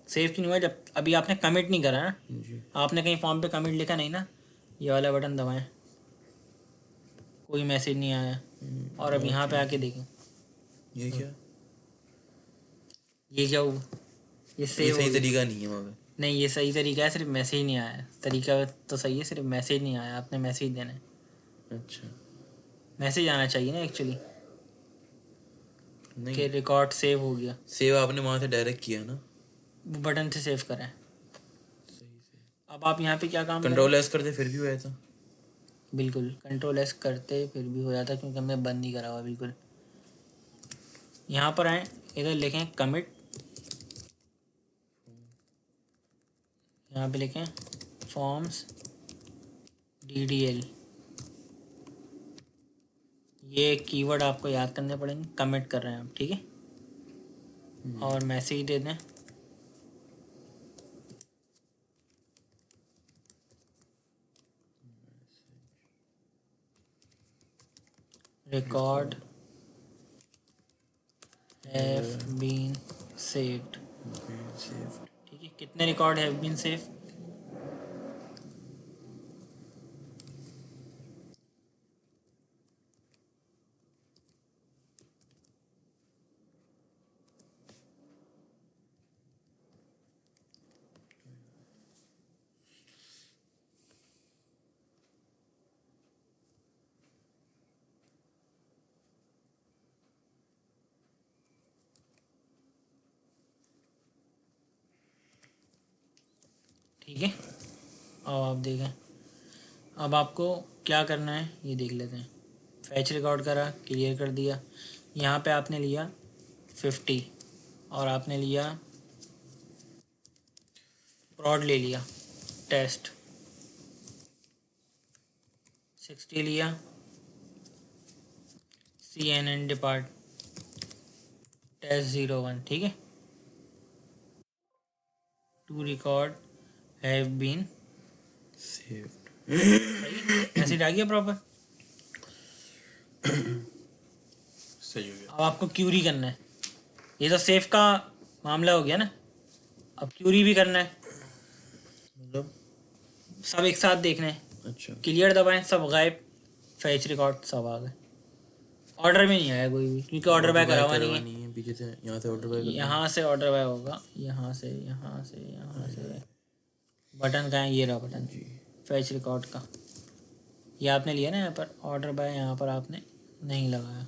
सेव क्यों नहीं हुआ? जब अभी आपने कमिट नहीं करा ना, जी आपने कहीं फॉर्म पे कमिट लिखा नहीं ना, ये वाला बटन दबाएं, कोई मैसेज नहीं आया। और अब यहाँ पे आके देखें, ये क्या? ये क्या हुआ? ये ये सेव सही हो गया। तरीका नहीं है मगर। नहीं, ये सही तरीका है, सिर्फ मैसेज नहीं आया। तरीका तो सही है, सिर्फ मैसेज नहीं आया। आपने मैसेज देना है, अच्छा मैसेज आना चाहिए ना एक्चुअली, नहीं, कि रिकॉर्ड सेव हो गया। सेव आपने वहाँ से डायरेक्ट किया ना? वो बटन से सेव करें। सही से अब आप यहाँ पे क्या काम कंट्रोल एस करते फिर भी हुआ था। करें? बिल्कुल कंट्रोल एस करते फिर भी हो जाता, क्योंकि हमने बंद नहीं करा हुआ। बिल्कुल यहाँ पर आए, इधर लिखें कमिट, यहाँ पे लिखें फॉर्म्स DDL। ये कीवर्ड आपको याद करने पड़ेंगे। कमिट कर रहे हैं आप, ठीक है। और मैसेज दे दें, record have been saved. Save. ठीक है, कितने रिकॉर्ड हैव बीन सेव? ठीक है, अब आप देखें। अब आपको क्या करना है ये देख लेते हैं। फैच रिकॉर्ड करा, क्लियर कर दिया। यहाँ पे आपने लिया 50 और आपने लिया प्रॉड ले लिया, टेस्ट 60 लिया, CNN डिपार्ट टेस्ट 01, ठीक है। Two record have been save. Message आ गया प्रॉपर। सही हो गया। अब आपको क्यूरी करना है। ये तो सेफ का मामला हो गया ना, अब क्यूरी भी करना है। मतलब सब एक साथ देखना है। अच्छा, क्लियर दबाएं, सब गायब, फैच रिकॉर्ड सब आ गए। ऑर्डर में नहीं आया कोई भी, क्योंकि ऑर्डर बाय करा हुआ नहीं है। पीछे से यहाँ से ऑर्डर बाय यहाँ से ऑर्डर बाय होगा, यहाँ से यहाँ से यहाँ से। बटन कहाँ है? ये रहा बटन जी फैच रिकॉर्ड का। ये आपने लिया ना यहाँ पर ऑर्डर बाय, यहाँ पर आपने नहीं लगाया।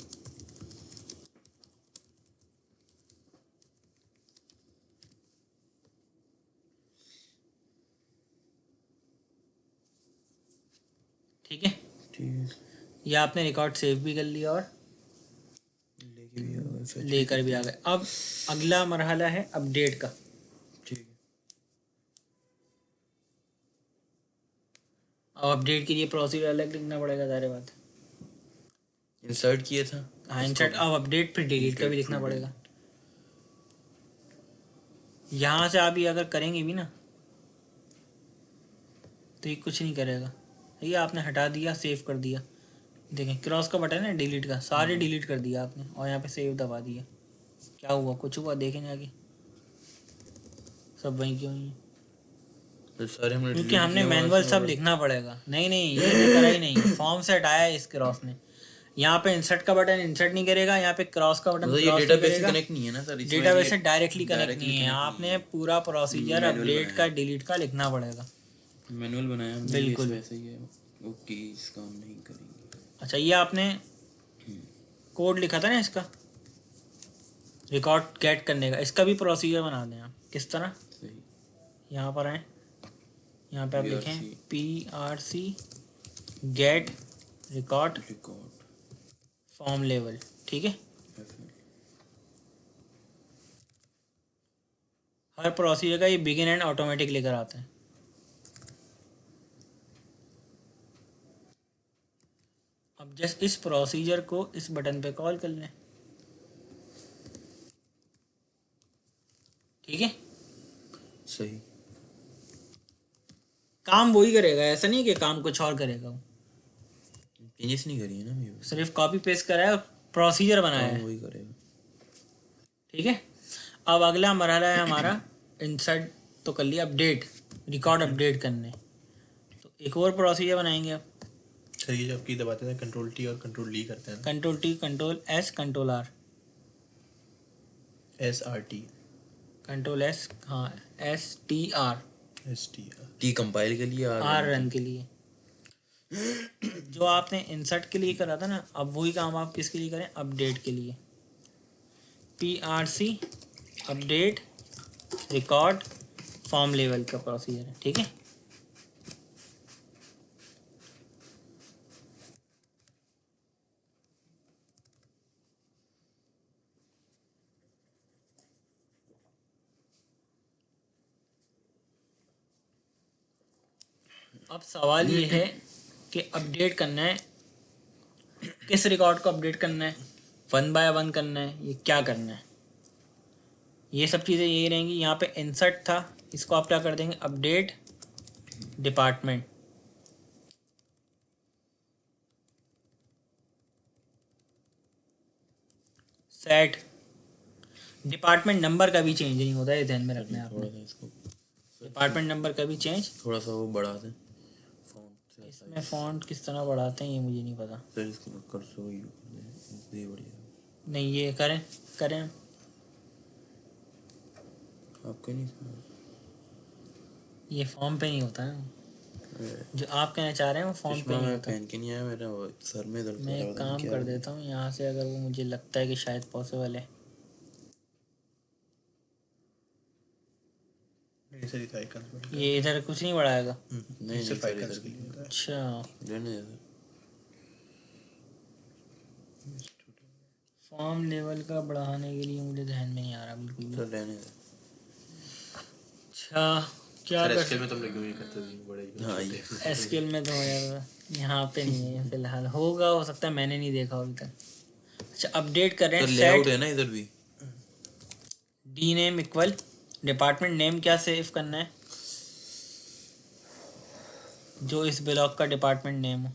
ठीक है, ठीक ये आपने रिकॉर्ड सेव भी कर लिया और लेके भी आ गए फिर। लेकर भी आ गए। अब अगला मरहला है अपडेट का। ठीक है, अब अपडेट के लिए प्रोसीजर अलग लिखना पड़ेगा, सारे बात। इंसर्ट किया था। हाँ, इंसर्ट, अब अपडेट फिर डिलीट का भी लिखना पड़ेगा। यहाँ से आप ये अगर करेंगे भी ना तो ये कुछ नहीं करेगा। ये आपने हटा दिया, सेव कर दिया। देखें क्रॉस का बटन है डिलीट का, सारे डिलीट कर दिया आपने और यहाँ पे सेव दबा दिया। क्या हुआ? कुछ हुआ? देखें जाके, सब वहीं क्यों ही। तो सारे हमने क्योंकि delete हमने किए वहाँ मैनुअल से सब और- लिखना पड़ेगा। नहीं नहीं, ये तो करा ही नहीं, फॉर्म से हटाया है इस क्रॉस ने। यहाँ पे इंसर्ट का बटन इंसर्ट नहीं करेगा, यहाँ पे क्रॉस का बटन मतलब ये क्रॉस नहीं डेटाबेस से करेगा। कनेक्ट नहीं है ना सर, इसमें डेटाबेस ये से डायरेक्टली कनेक्ट directly नहीं है, connect आपने नहीं पूरा प्रोसीजर Manual अपडेट बनाया का है। डिलीट का लिखना पड़ेगा। मैनुअल बनाया हमने, ये बिल्कुल। वैसे ही है। ओके, इस काम नहीं करेंगे। अच्छा, ये आपने कोड लिखा था ना इसका, रिकॉर्ड गेट करने का, इसका भी प्रोसीजर बना दें आप। किस तरह? सही। यहाँ पर आए, यहाँ पे आप लिखें PRC PRC get record record form level, ठीक है। हर प्रोसीजर का ये बिगिन एंड ऑटोमेटिक लेकर आता है। अब जस्ट इस प्रोसीजर को इस बटन पे कॉल कर लें, ठीक है। सही। काम वही करेगा, ऐसा नहीं कि काम कुछ और करेगा वो। चेंजेस नहीं करी है ना ये, सिर्फ कॉपी पेस्ट करा है और प्रोसीजर बनाया काम है, वही करेगा। ठीक है। अब अगला मरहला है हमारा इंसर्ट तो कर लिया, अपडेट, रिकॉर्ड अपडेट करने। तो एक और प्रोसीजर बनाएंगे अब। सर ये जो आपकी दबाते हैं कंट्रोल टी और कंट्रोल डी करते हैं control T, control S, control R, SRT control S, हाँ STR, STR टी कंपाइल के लिए आर रन के लिए। जो आपने इंसर्ट के लिए करा था ना, अब वही काम आप किसके लिए करें? अपडेट के लिए। PRC update record form level का प्रोसीजर है, ठीक है। अब सवाल ये है कि अपडेट करना है, किस रिकॉर्ड को अपडेट करना है, 1 बाय 1 करना है, ये क्या करना है? ये सब चीज़ें यही रहेंगी। यहाँ पे इंसर्ट था, इसको आप क्या कर देंगे? Update department, set department number का भी चेंज नहीं होता है, ध्यान में रखना है थोड़ा आपने। सा इसको डिपार्टमेंट नंबर का भी चेंज। थोड़ा सा वो बढ़ा दें फॉन्ट से। इसमें फॉन्ट किस तरह बढ़ाते हैं ये मुझे नहीं पता। सर इसको कर सो ये बढ़िया। नहीं, ये करें करें आपका नहीं समझ? ये फॉर्म पे नहीं होता है, जो आप कहना चाह रहे हैं वो फॉर्म पे चश्मा नहीं मैं होता। पहन के नहीं आया, मेरा वो सर में दर्द मैं हो रहा एक था, काम क्या कर हो गया? देता हूँ यहाँ से, अगर वो मुझे लगता है कि शायद पॉसिबल है। नहीं सर, ये तो आइकन्स में ये इधर कुछ नहीं बढ़ाएगा। नहीं सिर्फ सर, आइकन्स इधर के लिए होता है। अच्छा, रहने दे फॉर्म लेवल का बढ़ाने के लिए मुझे ध्यान में नहीं आ रहा बिल्कुल भी। सर, रहने दे। अच्छा, क्या सर कर SQL में तो हम लोग यूं ही करते थे, बड़े ही हाँ, छोटे। ये एसक्यूएल में तो हो जाएगा, यहाँ पे नहीं है फिलहाल। होगा, हो सकता है, मैंने नहीं देखा अभी तक। अच्छा, अपडेट कर रहे सर हैं। लेआउट सेट है ना इधर भी। D name equal department name क्या सेव करना है? जो इस ब्लॉक का डिपार्टमेंट नेम हो।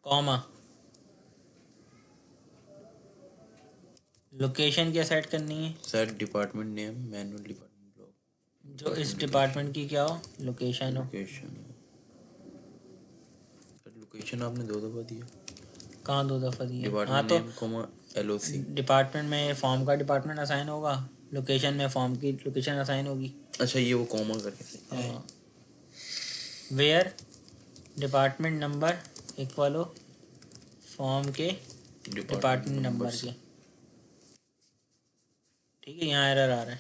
कॉमा, लोकेशन क्या सेट करनी है? Set department name manual department block जो इस डिपार्टमेंट की क्या हो, लोकेशन हो। लोकेशन। सर लोकेशन आपने 2 दफ़ा दिया। कहाँ 2 दफ़ा दिया? हाँ डिपार्टमेंट तो नेम कोमा LOC। डिपार्टमेंट में फॉर्म का डिपार्टमेंट असाइन होगा, लोकेशन में फॉर्म की लोकेशन असाइन होगी। अच्छा, ये वो कॉमा करके हाँ, वेयर डिपार्टमेंट नंबर इक्वल हो फॉर्म के डिपार्टमेंट नंबर के, ठीक है। यहाँ एरर आ रहा है।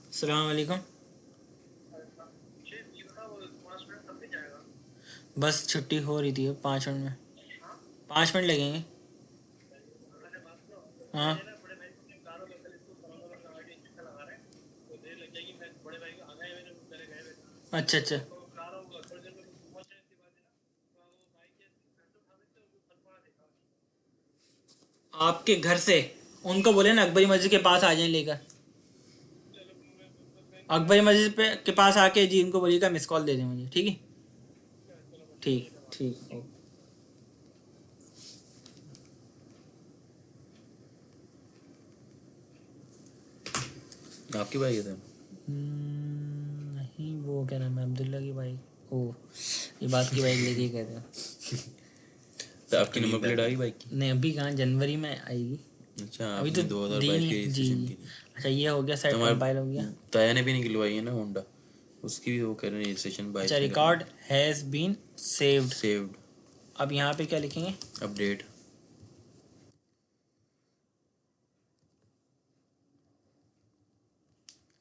अस्सलाम वालेकुम। बस छुट्टी हो रही थी, 5 मिनट में, 5 मिनट लगेंगे। हाँ, अच्छा अच्छा, आपके घर से उनको बोले ना अकबरी मस्जिद के पास आ जाएं लेकर। अकबरी मस्जिद पे के पास आके जी उनको बोलिएगा मिस कॉल दे दें मुझे, ठीक है। ठीक ठीक। आपकी बाइक है सर? नहीं, वो क्या नाम है, अब्दुल्ला की बाइक। ओ, ये बात की बाइक लेके ही कहते हैं। तो आपकी नंबर प्लेट आ गई बाइक की? नहीं, अभी कहाँ, जनवरी में आएगी। अच्छा, अभी तो आपने 2022 दी की नहीं जी। रजिस्ट्रेशन की थी। अच्छा, ये हो गया सेट, तो हमारे कंपाइल हो गया। ताया ने भी निकलवाई है ना होंडा, उसकी भी वो कह रहे हैं रजिस्ट्रेशन अच्छा, 22 में record has been saved. Saved. अब यहाँ पे क्या लिखेंगे? अपडेट।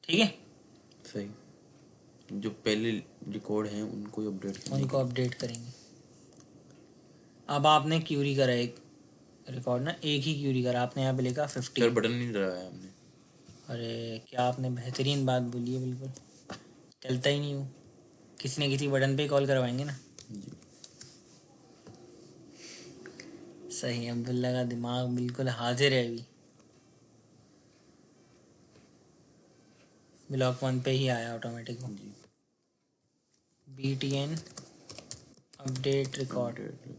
ठीक है, सही। जो पहले रिकॉर्ड हैं उनको अपडेट करने उनको के अपडेट करेंगे। अब आपने क्यूरी करा एक रिकॉर्ड ना, एक ही क्यूरी करा आपने, यहाँ पे लिखा 50। सर बटन नहीं दबाया हमने। अरे क्या आपने बेहतरीन बात बोली है, बिल्कुल चलता ही नहीं हूँ। किसी न किसी बटन पे कॉल करवाएंगे ना। जी। सही, अब्दुल्ला का दिमाग बिल्कुल हाजिर है अभी। ब्लॉक 1 पे ही आया ऑटोमेटिक वो। जी। BTN update record. Update.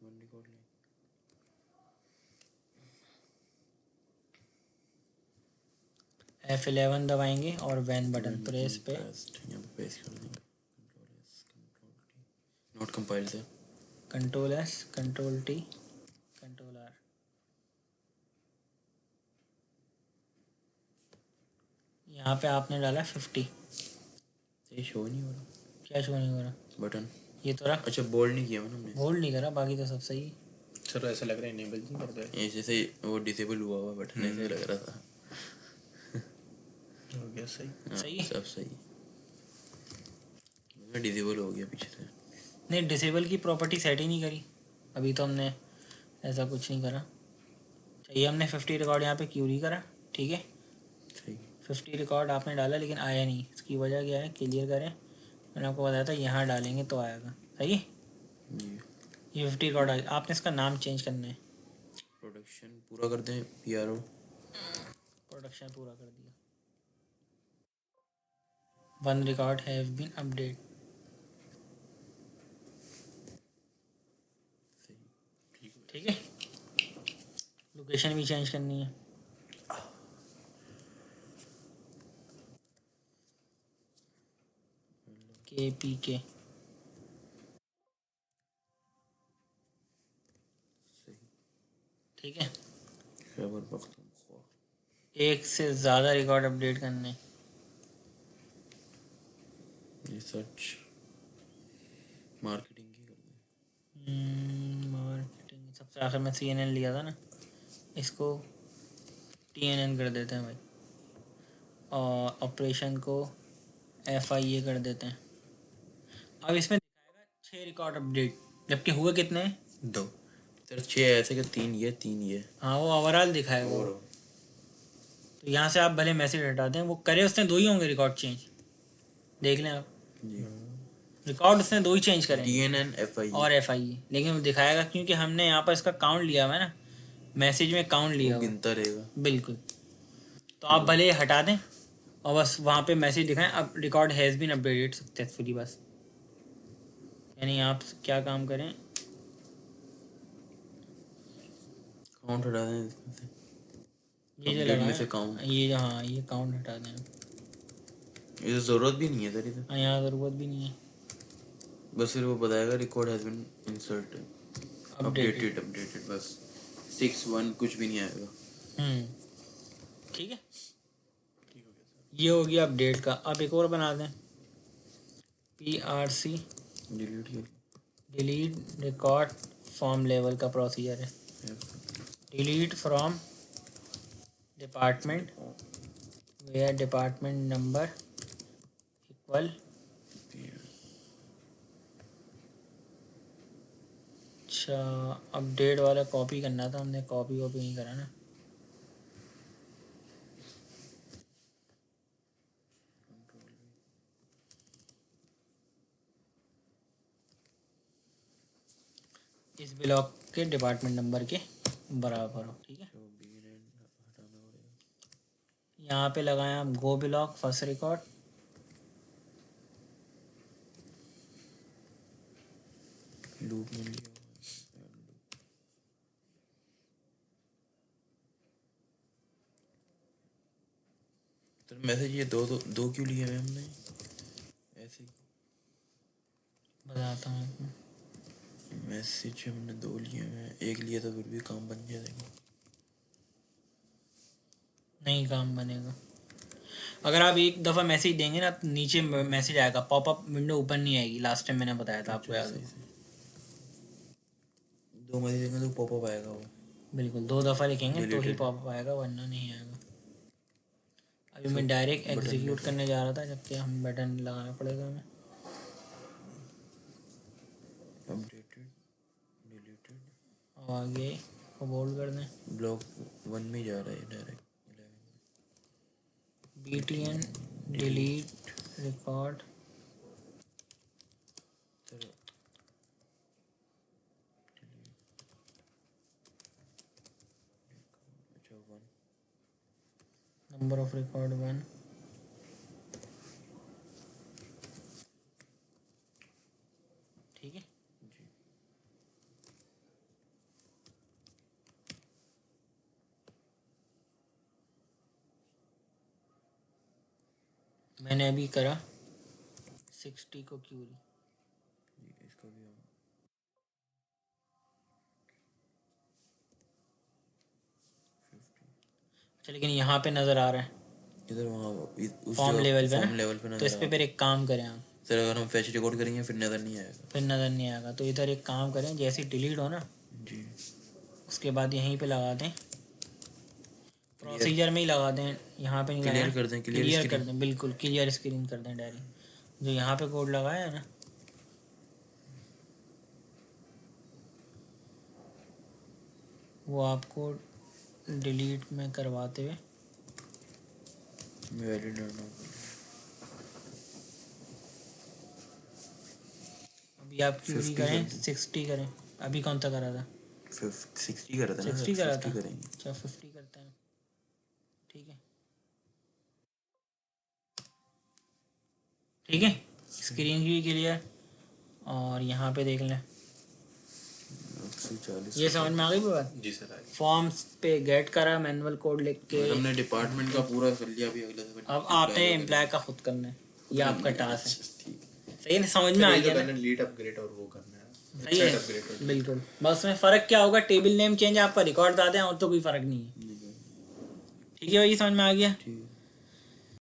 One record नहीं। F11 दबाएंगे और वैन बटन प्रेस पे। यहाँ पे पेस्ट कर देंगे। Not compile sir. Control S, control T, control R। यहाँ पे आपने डाला 50। ये शो नहीं हो रहा क्या शो नहीं हो रहा? बटन। ये तो रहा। अच्छा, बोल्ड नहीं किया मैंने हमने। होल्ड नहीं करा, बाकी तो सब सही है। सर ऐसा लग रहा है इनेबल नहीं करता है। ऐसे से वो डिसेबल हुआ हुआ बटन ऐसे लग रहा था। हो गया सही। हाँ, सही है। सब सही। डिसेबल हो गया पीछे से। नहीं, डिसेबल की प्रॉपर्टी सेट ही नहीं करी अभी तो हमने, ऐसा कुछ नहीं करा। चाहिए हमने 50 रिकॉर्ड यहाँ पे क्यूरी करा, ठीक है। सही। 50 रिकॉर्ड आपने डाला लेकिन आया नहीं, इसकी वजह क्या है, क्लियर करें। मैंने आपको बताया था यहाँ डालेंगे तो आएगा। सही है, जी। ये 50 रिकॉर्ड आ, आपने इसका नाम चेंज करना है। प्रोडक्शन पूरा कर दें PRO। प्रोडक्शन पूरा कर दिया। 1 रिकॉर्ड हैव बीन अपडेट। ठीक है, लोकेशन भी चेंज करनी है। KPK। ठीक है, खैबर पख्तूनख्वा। एक से ज़्यादा रिकॉर्ड अपडेट करने। रिसर्च मार्केटिंग की कर दें। मार्केटिंग सबसे आखिर में CNN लिया था ना, इसको TNN कर देते हैं भाई, और ऑपरेशन को FIA कर देते हैं। अब इसमें दिखाएगा 6 रिकॉर्ड अपडेट, जबकि हुए कितने हैं? 2। सर 6 ऐसे कि 3 ये। हाँ, वो ओवरऑल दिखाएगा वो। तो यहाँ से आप भले मैसेज हटा दें, वो करे उसने 2 ही होंगे रिकॉर्ड चेंज, देख लें आप। जी। रिकॉर्ड उसने 2 ही चेंज करें TNN FI और FIA, लेकिन वो दिखाएगा क्योंकि हमने यहाँ पर इसका काउंट लिया हुआ है ना, मैसेज में काउंट लिया वो हुआ है। गिनता रहेगा। बिल्कुल। तो आप भले हटा दें और बस वहाँ पे मैसेज दिखाएं, अब record has been updated successfully, बस। यानी आप क्या काम करें, काउंट हटा दें इसमें से। ये जो अपडेट लगा में से है, काउंट। ये, हाँ, ये काउंट हटा दें। इसे ज़रूरत भी नहीं है सर इसे। हाँ, यहाँ ज़रूरत भी नहीं है। बस फिर वो बताएगा record has been inserted updated. Updated बस। 6-1 कुछ भी नहीं आएगा। ठीक है, ठीक हो गया सर। ये हो गया अपडेट का। अब एक और बना दें, PRC डिलीट कर। डिलीट रिकॉर्ड फॉर्म लेवल का प्रोसीजर है। Delete from department where department number equal. अच्छा, अपडेट वाला कॉपी करना था, हमने कॉपी नहीं करा ना। इस ब्लॉक के डिपार्टमेंट नंबर के बराबर हो, ठीक है। यहाँ पे लगाएं आप गो ब्लॉक फर्स्ट रिकॉर्ड, लूप में लिया सर मैसेज ये दो क्यों लिए हैं हमने ऐसे? बताता हूँ आपको। मैसेज हमने 2 लिए हैं, एक लिया तो फिर भी काम बन जाएगा। नहीं काम बनेगा। अगर आप एक दफ़ा मैसेज देंगे ना तो नीचे मैसेज आएगा, पॉपअप विंडो ओपन नहीं आएगी। लास्ट टाइम मैंने बताया था आपको, याद है? 2 मैसेज देंगे तो पॉपअप आएगा वो। बिल्कुल 2 दफ़ा लिखेंगे तो ही Deleted. पॉपअप आएगा, वरना नहीं आएगा। अभी मैं सब डायरेक्ट बटन एग्जीक्यूट में करने जा रहा था, जबकि हम बटन लगाना पड़ेगा हमें। अपडेटेड डिलीटेड और आगे को बोल्ड कर दें, ब्लॉक 1 में जा रहा है direct. btn delete record. Sir अच्छा 1 नंबर ऑफ रिकॉर्ड 1। ठीक है, जी। मैंने अभी करा 60 को क्यूरी। जी इसका भी हम अच्छा, लेकिन यहाँ पे नज़र आ रहा है इधर वहाँ उस फॉर्म लेवल पे फॉर्म ना, लेवल पे तो नजर इस पे आ फिर एक काम करें आप। सर अगर हम फैच रिकॉर्ड करेंगे फिर नज़र नहीं आएगा। फिर नज़र नहीं आएगा, तो इधर एक काम करें, जैसे डिलीट हो ना जी उसके बाद यहीं पे लगा दें, प्रोसीजर में ही लगा दें, यहाँ पे नहीं क्लियर लगाना, कर दें, क्लियर कर दें, बिल्कुल क्लियर स्क्रीन कर दें डायरेक्ट। जो यहाँ पे कोड लगाया है ना, वो आपको डिलीट में करवाते हुए वैलिड अभी आप क्यूरी 50 करें, कर दें। 60 करें। अभी कौन सा करा था? 60 कर रहा था ना 60 करा 50 था। करेंगे। अच्छा 50 करते हैं, ठीक है। ठीक है, स्क्रीन भी क्लियर। और यहाँ पे देख लें, 140 ये समझ में आ गई बात? जी सर आए। फॉर्म्स पे गेट करा, मैनुअल कोड लिख के। हमने डिपार्टमेंट का पूरा कर लिया, अभी अगला सेकंड अब आते हैं एम्प्लॉय का खुद करना है, ये आपका टास्क है। ठीक सही है ना, समझ में है। आ ये गया जो ना? करना है लीड अपग्रेड और वो करना है सही वेबसाइट है, अपग्रेड। बिल्कुल। बस में फ़र्क क्या होगा, टेबल नेम चेंज, आपका रिकॉर्ड आते हैं, और तो कोई फ़र्क नहीं है। ठीक है भाई, समझ में आ गया? ठीक है।